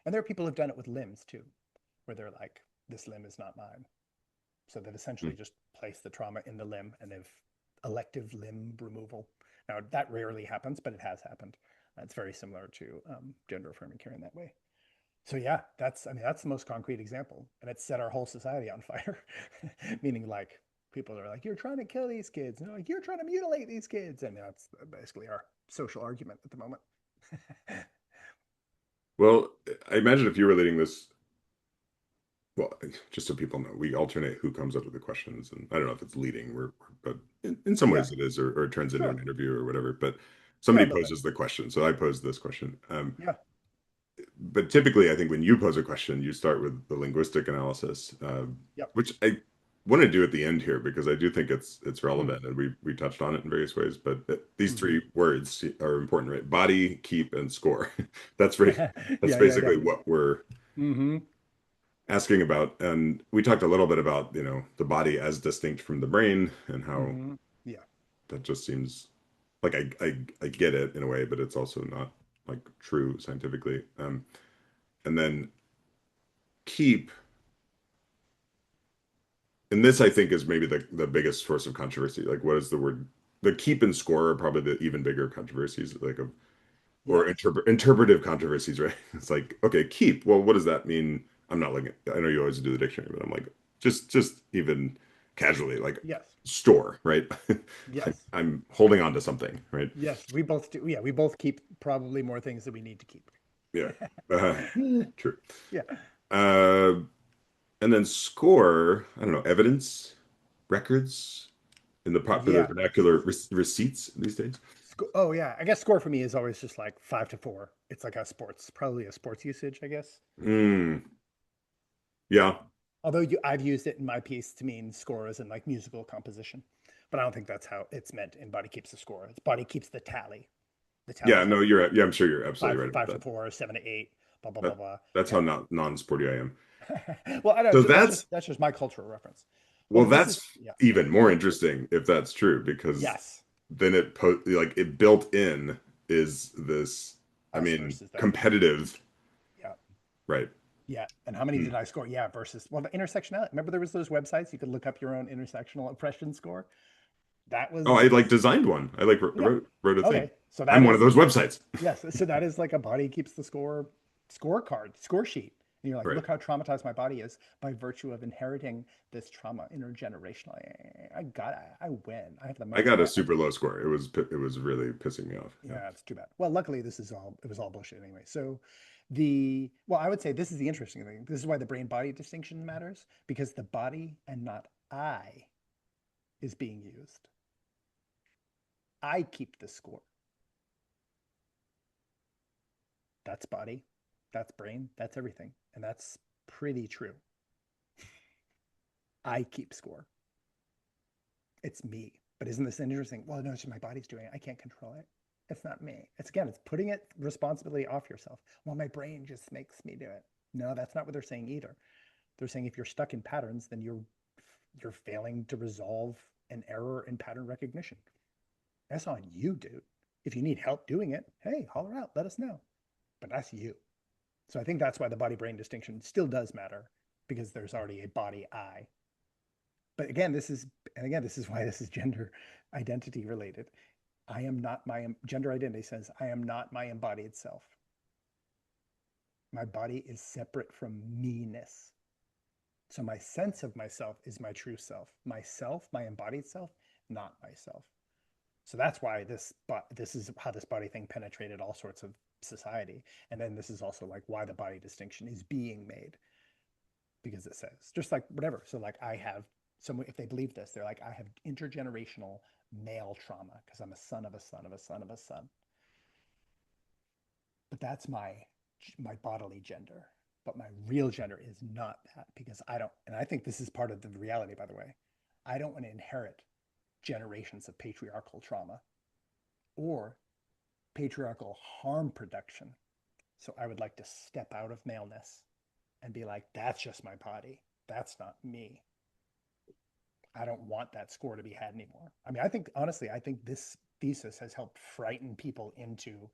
Speaker 2: And there are people who've done it with limbs too, where they're like, this limb is not mine. So they've essentially
Speaker 1: Hmm.
Speaker 2: just placed the trauma in the limb and they've elective limb removal. Now, that rarely happens, but it has happened. It's very similar to gender affirming care in that way. So yeah, that's the most concrete example, and it set our whole society on fire. Meaning, like, people are like, "You're trying to kill these kids," and they're like, "You're trying to mutilate these kids," and that's basically our social argument at the moment.
Speaker 1: Well, I imagine if you were leading this, well, just so people know, we alternate who comes up with the questions, and I don't know if it's leading, but in some
Speaker 2: Yeah,
Speaker 1: ways it is, or it turns into an
Speaker 2: sure.
Speaker 1: interview or whatever. But
Speaker 2: Yeah, a
Speaker 1: somebody
Speaker 2: little bit.
Speaker 1: poses the question, so I pose this question.
Speaker 2: Yeah,
Speaker 1: But typically, I think when you pose a question, you start with the linguistic analysis,
Speaker 2: yep.
Speaker 1: which I want to do at the end here because I do think it's
Speaker 2: Mm.
Speaker 1: relevant, and we touched on it in various ways. But these
Speaker 2: Hmm.
Speaker 1: three words are important, right? Body, keep, and score. That's very
Speaker 2: Yeah,
Speaker 1: that's
Speaker 2: yeah, yeah.
Speaker 1: basically what we're
Speaker 2: Hmm.
Speaker 1: asking about. And we talked a little bit about, the body as distinct from the brain and how
Speaker 2: Hmm. Yeah,
Speaker 1: that just seems like I get it in a way, but it's also not like true scientifically. And then keep, and this I think is maybe the biggest source of controversy. Like, what is the word? The keep and score are probably the even bigger controversies, like of or
Speaker 2: yes,
Speaker 1: interpretive controversies, right? It's like, okay, keep. Well, what does that mean? I'm not looking. I know you always do the dictionary, but I'm like, just even casually, like
Speaker 2: yes,
Speaker 1: store, right?
Speaker 2: yes,
Speaker 1: I'm holding on to something, right?
Speaker 2: yes. We both do. Yeah, we both keep probably more things that we need to keep.
Speaker 1: Yeah, true.
Speaker 2: Yeah.
Speaker 1: Uh, and then score. I don't know, evidence, records in the popular
Speaker 2: Yeah.
Speaker 1: vernacular, receipts these days.
Speaker 2: Oh yeah, I guess score for me is always just like 5 to 4. It's like a sports, probably a sports usage, I guess.
Speaker 1: Mm, yeah.
Speaker 2: Although I've used it in my piece to mean score as in like musical composition, but I don't think that's how it's meant in Body Keeps the Score. It's Body Keeps the Tally. The
Speaker 1: Yeah,
Speaker 2: tally's
Speaker 1: no,
Speaker 2: like
Speaker 1: yeah, I'm sure you're absolutely
Speaker 2: five
Speaker 1: right
Speaker 2: five
Speaker 1: about
Speaker 2: to
Speaker 1: that.
Speaker 2: four, 7 to 8, blah blah blah
Speaker 1: That
Speaker 2: blah.
Speaker 1: that's how
Speaker 2: Yeah.
Speaker 1: not non-sporty I am.
Speaker 2: Well, I know
Speaker 1: So
Speaker 2: that's just
Speaker 1: that's
Speaker 2: that's just my cultural reference. Well,
Speaker 1: well,
Speaker 2: but this is
Speaker 1: that's
Speaker 2: yeah.
Speaker 1: even more interesting if that's true, because
Speaker 2: Yes,
Speaker 1: then like it built in is this, I
Speaker 2: us
Speaker 1: mean,
Speaker 2: versus them.
Speaker 1: competitive,
Speaker 2: Yeah.
Speaker 1: right?
Speaker 2: Yeah. And how many
Speaker 1: Hmm.
Speaker 2: did I score? Yeah, versus well, the intersectionality. Remember there was those websites you could look up your own intersectional oppression score? That
Speaker 1: Oh, I
Speaker 2: was
Speaker 1: like designed one. I like
Speaker 2: yeah.
Speaker 1: wrote a thing.
Speaker 2: Okay. So that
Speaker 1: I'm one of
Speaker 2: is
Speaker 1: those websites.
Speaker 2: yes. So that is like a Body Keeps the Score scorecard, score sheet. And you're like,
Speaker 1: Right.
Speaker 2: look how traumatized my body is by virtue of inheriting this trauma intergenerationally. I win. I have the
Speaker 1: I
Speaker 2: most.
Speaker 1: got a super low score. It was really pissing me off. Yeah.
Speaker 2: Yeah, it's too bad. Well, luckily it was all bullshit anyway. So I would say this is the interesting thing. This is why the brain body distinction matters because the body and not I is being used. I keep the score. That's body, that's brain, that's everything. And that's pretty true. I keep score. It's me. But isn't this interesting? Well, no, it's just my body's doing it. I can't control it. It's not me. It's again, it's putting it responsibility off yourself. Well, my brain just makes me do it. No, that's not what they're saying either. They're saying if you're stuck in patterns, then you're failing to resolve an error in pattern recognition. That's on you, dude. If you need help doing it, hey, holler out, let us know. But that's you. So I think that's why the body brain distinction still does matter because there's already a body I. But again, this is why this is gender identity related. I am not my gender identity says I am not my embodied self. My body is separate from me-ness. So my sense of myself is my true self. Myself, my embodied self, not myself. So that's why this is how this body thing penetrated all sorts of society. And then this is also like why the body distinction is being made because it says just like whatever. So like I have someone if they believe this, they're like I have intergenerational male trauma because I'm a son of a son of a son of a son. But that's my bodily gender. But my real gender is not that because I don't, and I think this is part of the reality, by the way. I don't want to inherit generations of patriarchal trauma or patriarchal harm production. So I would like to step out of maleness and be like, that's just my body. That's not me. I don't want that score to be had anymore. I mean, I think, honestly, I think this thesis has helped frighten people into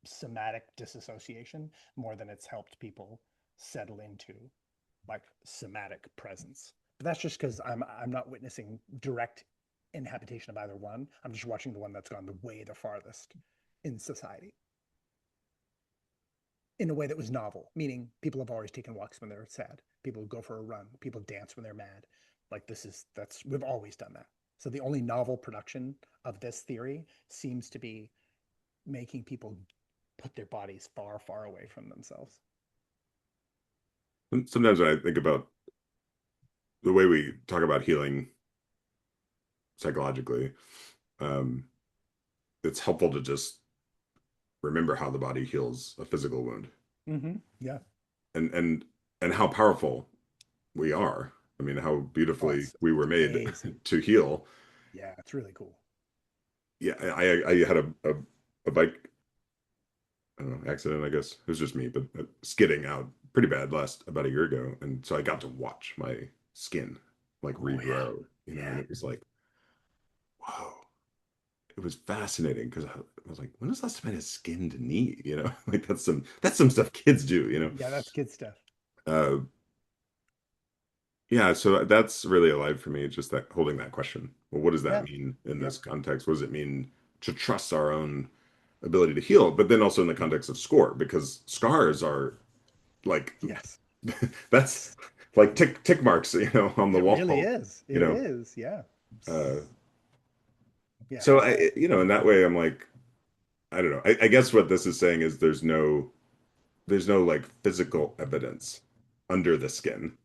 Speaker 2: somatic disassociation more than it's helped people settle into like somatic presence. But that's just because I'm not witnessing direct inhabitation of either one. I'm just watching the one that's gone the farthest in society in a way that was novel, meaning people have always taken walks when they're sad. People go for a run. People dance when they're mad. Like we've always done that. So the only novel production of this theory seems to be making people put their bodies far, far away from themselves.
Speaker 1: Sometimes when I think about the way we talk about healing psychologically, um, it's helpful to just remember how the body heals a physical wound
Speaker 2: Yeah.
Speaker 1: and and how powerful we are. I mean, how
Speaker 2: Oh,
Speaker 1: beautifully we
Speaker 2: it's
Speaker 1: were made
Speaker 2: amazing.
Speaker 1: to heal.
Speaker 2: Yeah, it's really cool.
Speaker 1: Yeah, I had a bike, I don't know, accident, I guess. It was just me, but skidding out pretty bad last about a year ago. And so I got to watch my skin like
Speaker 2: Oh yeah.
Speaker 1: regrow, and
Speaker 2: Yeah.
Speaker 1: it was like, whoa. It was fascinating because I was like, when was the last time I had a skinned knee? Like that's some stuff kids do.
Speaker 2: Yeah, that's kid stuff.
Speaker 1: Uh, yeah, so that's really alive for me, just that holding that question. Well, what does that
Speaker 2: Yeah.
Speaker 1: mean in
Speaker 2: Yep.
Speaker 1: this context? What does it mean to trust our own ability to heal? But then also in the context of score, because scars are like
Speaker 2: Yes.
Speaker 1: that's like tick marks, on the
Speaker 2: It really
Speaker 1: wall,
Speaker 2: is.
Speaker 1: you
Speaker 2: It
Speaker 1: know.
Speaker 2: is. Yeah.
Speaker 1: Uh,
Speaker 2: Yeah.
Speaker 1: so in that way, I'm like, I don't know. I guess what this is saying is there's no like physical evidence under the skin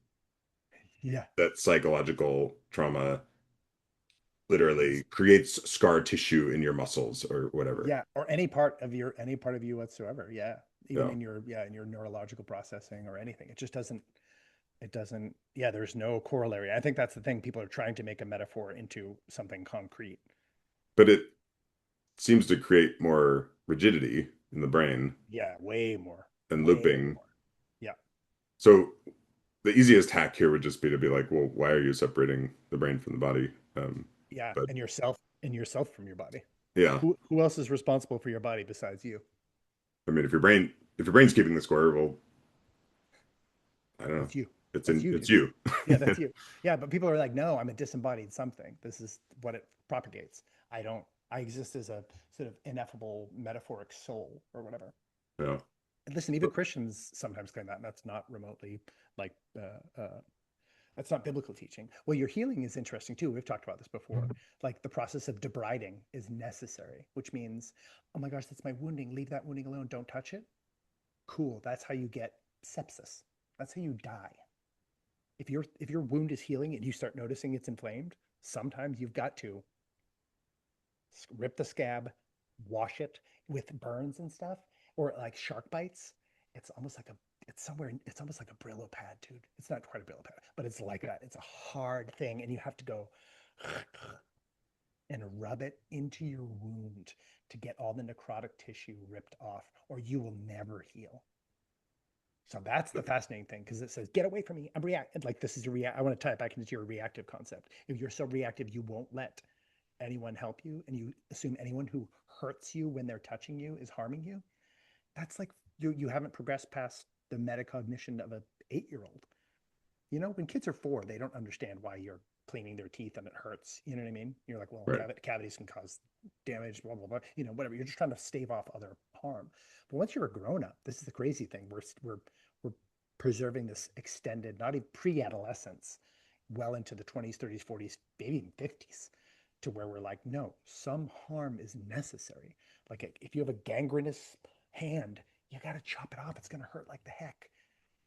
Speaker 2: Yeah.
Speaker 1: that psychological trauma
Speaker 2: Is
Speaker 1: literally creates scar tissue in your muscles or whatever.
Speaker 2: yeah, or any part of you whatsoever. Yeah. Even
Speaker 1: Yeah.
Speaker 2: in your neurological processing or anything. It doesn't yeah, there's no corollary. I think that's the thing. People are trying to make a metaphor into something concrete.
Speaker 1: But it seems to create more rigidity in the brain
Speaker 2: Yeah, way more.
Speaker 1: and
Speaker 2: Way
Speaker 1: looping.
Speaker 2: more. Yeah.
Speaker 1: So the easiest hack here would just be to be like, well, why are you separating the brain from the body?
Speaker 2: Yeah.
Speaker 1: But
Speaker 2: And yourself from your body.
Speaker 1: yeah,
Speaker 2: Who else is responsible for your body besides you?
Speaker 1: I mean, if your brain's keeping the score, well, I don't know.
Speaker 2: That's you.
Speaker 1: It's
Speaker 2: That's
Speaker 1: in,
Speaker 2: you,
Speaker 1: it's
Speaker 2: dude.
Speaker 1: you.
Speaker 2: Yeah, that's you. Yeah, but people are like, no, I'm a disembodied something. This is what it propagates. I don't, I exist as a sort of ineffable metaphoric soul or whatever.
Speaker 1: Yeah.
Speaker 2: And listen, even Christians sometimes claim that, and that's not remotely like, that's not biblical teaching. Well, your healing is interesting too. We've talked about this before. Like the process of debriding is necessary, which means, oh my gosh, that's my wounding. Leave that wounding alone. Don't touch it. Cool. That's how you get sepsis. That's how you die. If your wound is healing and you start noticing it's inflamed, sometimes you've got to rip the scab, wash it with burns and stuff, Or like shark bites. It's almost like a it's somewhere it's almost like a Brillo pad, dude. It's not quite a Brillo pad, but it's like that. It's a hard thing, and you have to go and rub it into your wound to get all the necrotic tissue ripped off, or you will never heal. So that's the fascinating thing because it says, "Get away from me! I'm reacting." Like this is a react. I want to tie it back into your reactive concept. If you're so reactive, you won't let anyone help you, and you assume anyone who hurts you when they're touching you is harming you. That's like you haven't progressed past the metacognition of a 8-year-old. You know, when kids are 4, they don't understand why you're cleaning their teeth and it hurts. You know what I mean? You're like, well,
Speaker 1: Right.
Speaker 2: cavities can cause damage, blah blah blah. You know, whatever. You're just trying to stave off other harm. But once you're a grown up, this is the crazy thing. We're preserving this extended, not even pre-adolescence, well into the 20s, 30s, 40s, maybe even 50s, to where we're like, no, some harm is necessary. Like if you have a gangrenous hand, you got to chop it off. It's going to hurt like the heck.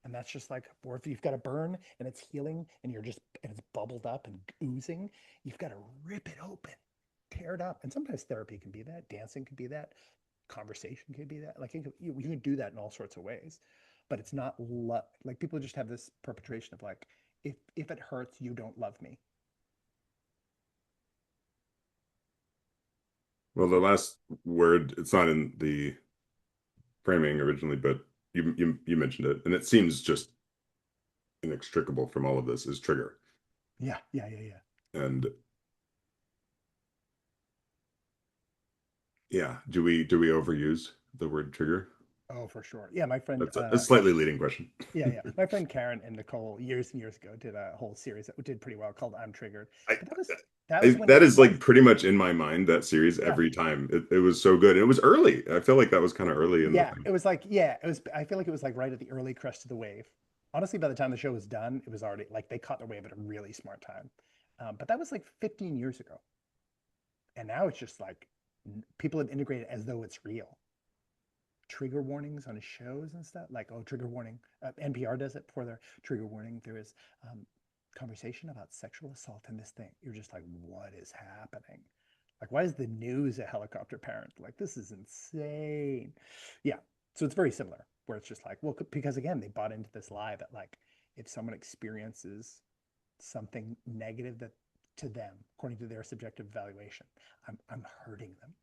Speaker 2: And that's just like, or if you've got a burn and it's healing and and it's bubbled up and oozing, you've got to rip it open, tear it up. And sometimes therapy can be that, dancing can be that, conversation can be that. Like you can do that in all sorts of ways, but it's not like people just have this perpetration of like, if it hurts, you don't love me.
Speaker 1: Well, the last word, it's not in the framing originally, but you mentioned it, and it seems just inextricable from all of this is trigger.
Speaker 2: Yeah, yeah, yeah, yeah.
Speaker 1: And yeah, do we overuse the word trigger?
Speaker 2: Oh, for sure. Yeah, my friend
Speaker 1: That's a slightly leading question.
Speaker 2: yeah, yeah. My friend Karen and Nicole years and years ago did a whole series that did pretty well called I'm Triggered.
Speaker 1: I,
Speaker 2: But that was when
Speaker 1: that
Speaker 2: it
Speaker 1: is like
Speaker 2: was.
Speaker 1: pretty much in my mind, that series
Speaker 2: Yeah.
Speaker 1: every time. It was so good. And it was early. I feel like that was kind of early in the
Speaker 2: Yeah,
Speaker 1: thing.
Speaker 2: it was like yeah, it was I feel like it was like right at the early crest of the wave. Honestly, by the time the show was done, it was already like they caught their wave at a really smart time. But that was like 15 years ago. And now it's just like people have integrated as though it's real. Trigger warnings on shows and stuff. Like, oh, trigger warning. NPR does it for their trigger warning. There is conversation about sexual assault in this thing. You're just like, what is happening? Like, why is the news a helicopter parent? Like, this is insane. Yeah. So it's very similar, where it's just like, well, because again, they bought into this lie that like, if someone experiences something negative that to them, according to their subjective evaluation, I'm hurting them.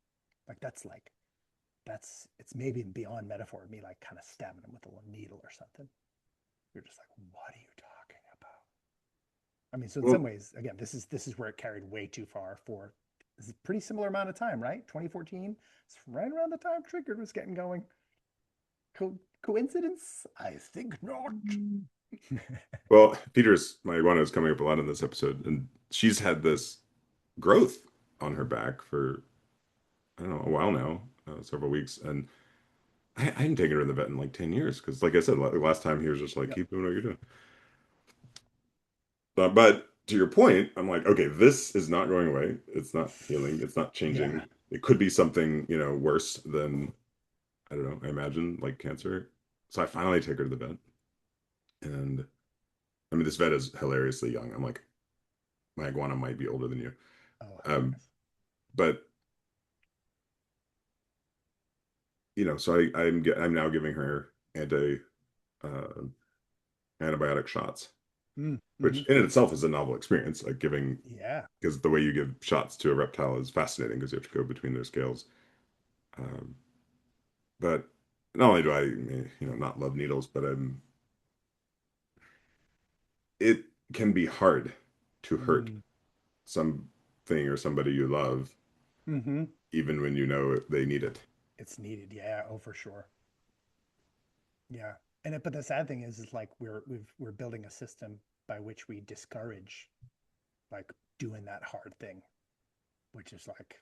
Speaker 2: Like that's it's maybe beyond metaphor, me like kind of stabbing them with a little needle or something. You're just like, what are you talking about? I mean, so in some
Speaker 1: Well,
Speaker 2: ways, again, this is where it carried way too far for this is a pretty similar amount of time, right? 2014. It's right around the time Triggered was getting going. Coincidence? I think not.
Speaker 1: well, Peter's my iguana is coming up a lot in this episode, and she's had this growth on her back for I don't know a while now, several weeks, and I hadn't taken her to the vet in like 10 years because, like I said, last time he was just like,
Speaker 2: Yep.
Speaker 1: keep doing what you're doing. But to your point, I'm like, okay, this is not going away. It's not healing. It's not
Speaker 2: Yeah.
Speaker 1: changing. It could be something, worse than, I don't know, I imagine like cancer. So I finally take her to the vet. And I mean, this vet is hilariously young. I'm like, my iguana might be older than you.
Speaker 2: Oh,
Speaker 1: Um,
Speaker 2: hilarious.
Speaker 1: but so I'm now giving her uh, antibiotic shots, which
Speaker 2: Mm-hmm.
Speaker 1: in itself is a novel experience, like giving
Speaker 2: Yeah.
Speaker 1: because the way you give shots to a reptile is fascinating because you have to go between their scales. Um, but not only do I, not love needles, but it can be hard to hurt
Speaker 2: Mm.
Speaker 1: something or somebody you love,
Speaker 2: Mm-hmm.
Speaker 1: even when you know they need it.
Speaker 2: It's needed. Yeah. Oh, for sure. Yeah. But the sad thing is like we're building a system by which we discourage like doing that hard thing, which is like,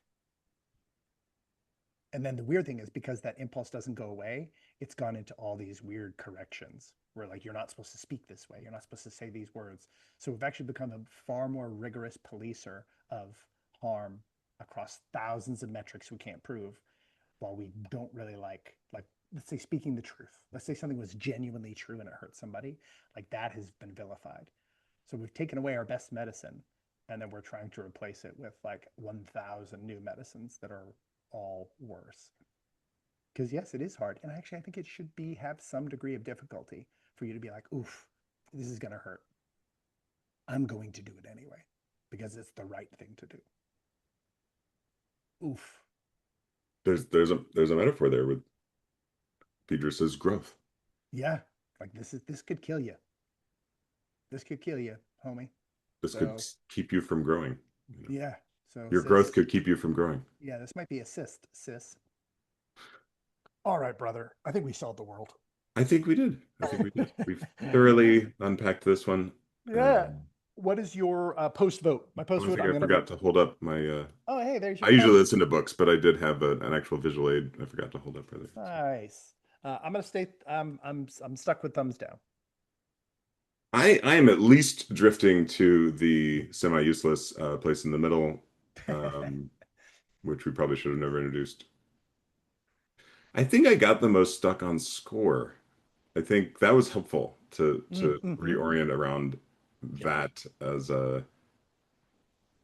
Speaker 2: and then the weird thing is because that impulse doesn't go away, it's gone into all these weird corrections where like you're not supposed to speak this way, you're not supposed to say these words. So we've actually become a far more rigorous policer of harm across thousands of metrics we can't prove, while we don't really like let's say speaking the truth. Let's say something was genuinely true and it hurt somebody, like that has been vilified. So we've taken away our best medicine and then we're trying to replace it with like 1,000 new medicines that are all worse. Because yes, it is hard. And actually, I think it should be have some degree of difficulty for you to be like, oof, this is going to hurt. I'm going to do it anyway because it's the right thing to do. Oof.
Speaker 1: There's a metaphor there with Petrus's growth.
Speaker 2: Yeah. Like this could kill you. This could kill you, homie.
Speaker 1: This could
Speaker 2: So
Speaker 1: keep you from growing. You know,
Speaker 2: yeah. So
Speaker 1: your growth
Speaker 2: sis,
Speaker 1: could keep you from growing.
Speaker 2: yeah, this might be a cyst, sis. All right, brother. I think we solved the world.
Speaker 1: I think we did. I think we did. We've thoroughly unpacked this one.
Speaker 2: Yeah.
Speaker 1: Um,
Speaker 2: What is your post vote? My
Speaker 1: oh,
Speaker 2: post
Speaker 1: I
Speaker 2: vote.
Speaker 1: think
Speaker 2: I'm
Speaker 1: I
Speaker 2: gonna
Speaker 1: forgot
Speaker 2: vote.
Speaker 1: to hold up my.
Speaker 2: Oh, hey, there's
Speaker 1: I
Speaker 2: your.
Speaker 1: usually
Speaker 2: Oh,
Speaker 1: listen to books, but I did have an actual visual aid. I forgot to hold up earlier. So.
Speaker 2: nice. I'm gonna stay. I'm stuck with thumbs down.
Speaker 1: I am at least drifting to the semi-useless place in the middle, um, which we probably should have never introduced. I think I got the most stuck on score. I think that was helpful to
Speaker 2: Mm-hmm.
Speaker 1: reorient around
Speaker 2: Yeah.
Speaker 1: that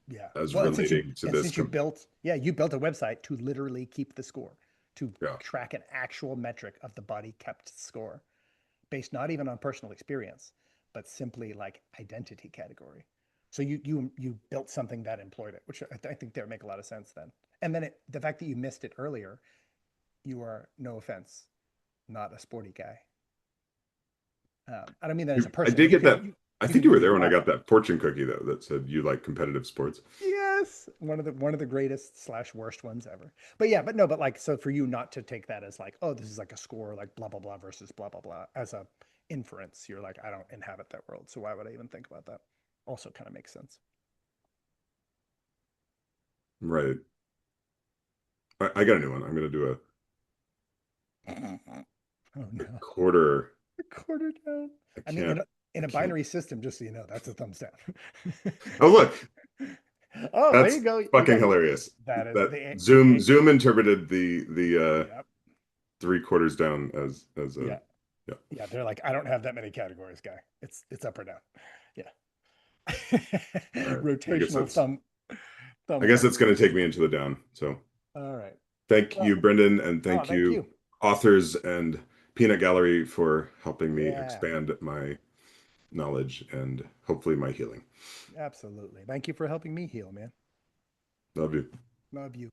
Speaker 2: Yeah.
Speaker 1: as
Speaker 2: Well, and since you
Speaker 1: relating to
Speaker 2: and
Speaker 1: this.
Speaker 2: since you built, yeah, you built a website to literally keep the score, to
Speaker 1: Yeah,
Speaker 2: track an actual metric of the body kept score, based not even on personal experience, but simply like identity category. So you built something that employed it, which I think that would make a lot of sense then. And then the fact that you missed it earlier, you are no offense, not a sporty guy. I don't mean that as a
Speaker 1: I
Speaker 2: person.
Speaker 1: did get that. I
Speaker 2: You
Speaker 1: think
Speaker 2: can
Speaker 1: you were
Speaker 2: use your
Speaker 1: there when I got
Speaker 2: platform.
Speaker 1: that fortune cookie though that said you like competitive sports.
Speaker 2: Yes, one of the greatest slash worst ones ever. But yeah, but no, but like so for you not to take that as like, oh, this is like a score, like blah blah blah versus blah blah blah as a inference. You're like, I don't inhabit that world, so why would I even think about that? Also, kind of makes sense.
Speaker 1: Right. I got a new one. I'm gonna do
Speaker 2: Oh
Speaker 1: a
Speaker 2: no,
Speaker 1: quarter.
Speaker 2: a quarter down.
Speaker 1: I
Speaker 2: I mean,
Speaker 1: can't.
Speaker 2: in
Speaker 1: I
Speaker 2: a
Speaker 1: can't.
Speaker 2: binary system, just so you know, that's a thumbs down.
Speaker 1: Oh look,
Speaker 2: Oh, there you
Speaker 1: that's
Speaker 2: go. You
Speaker 1: fucking
Speaker 2: got
Speaker 1: hilarious.
Speaker 2: that is
Speaker 1: That
Speaker 2: the
Speaker 1: Zoom interpreted the
Speaker 2: yep,
Speaker 1: three quarters down as a
Speaker 2: yeah.
Speaker 1: yeah.
Speaker 2: Yeah, they're like, I don't have that many categories, guy. It's up or down. Yeah.
Speaker 1: All right.
Speaker 2: Rotational
Speaker 1: I
Speaker 2: thumb
Speaker 1: guess
Speaker 2: up.
Speaker 1: that's going to take me into the down. So
Speaker 2: All right.
Speaker 1: thank
Speaker 2: Well,
Speaker 1: you, Brendan, and
Speaker 2: oh,
Speaker 1: thank
Speaker 2: thank
Speaker 1: you,
Speaker 2: you.
Speaker 1: authors and Peanut Gallery for helping me
Speaker 2: Yeah,
Speaker 1: expand my knowledge and hopefully my healing.
Speaker 2: absolutely. Thank you for helping me heal, man.
Speaker 1: Love you.
Speaker 2: Love you.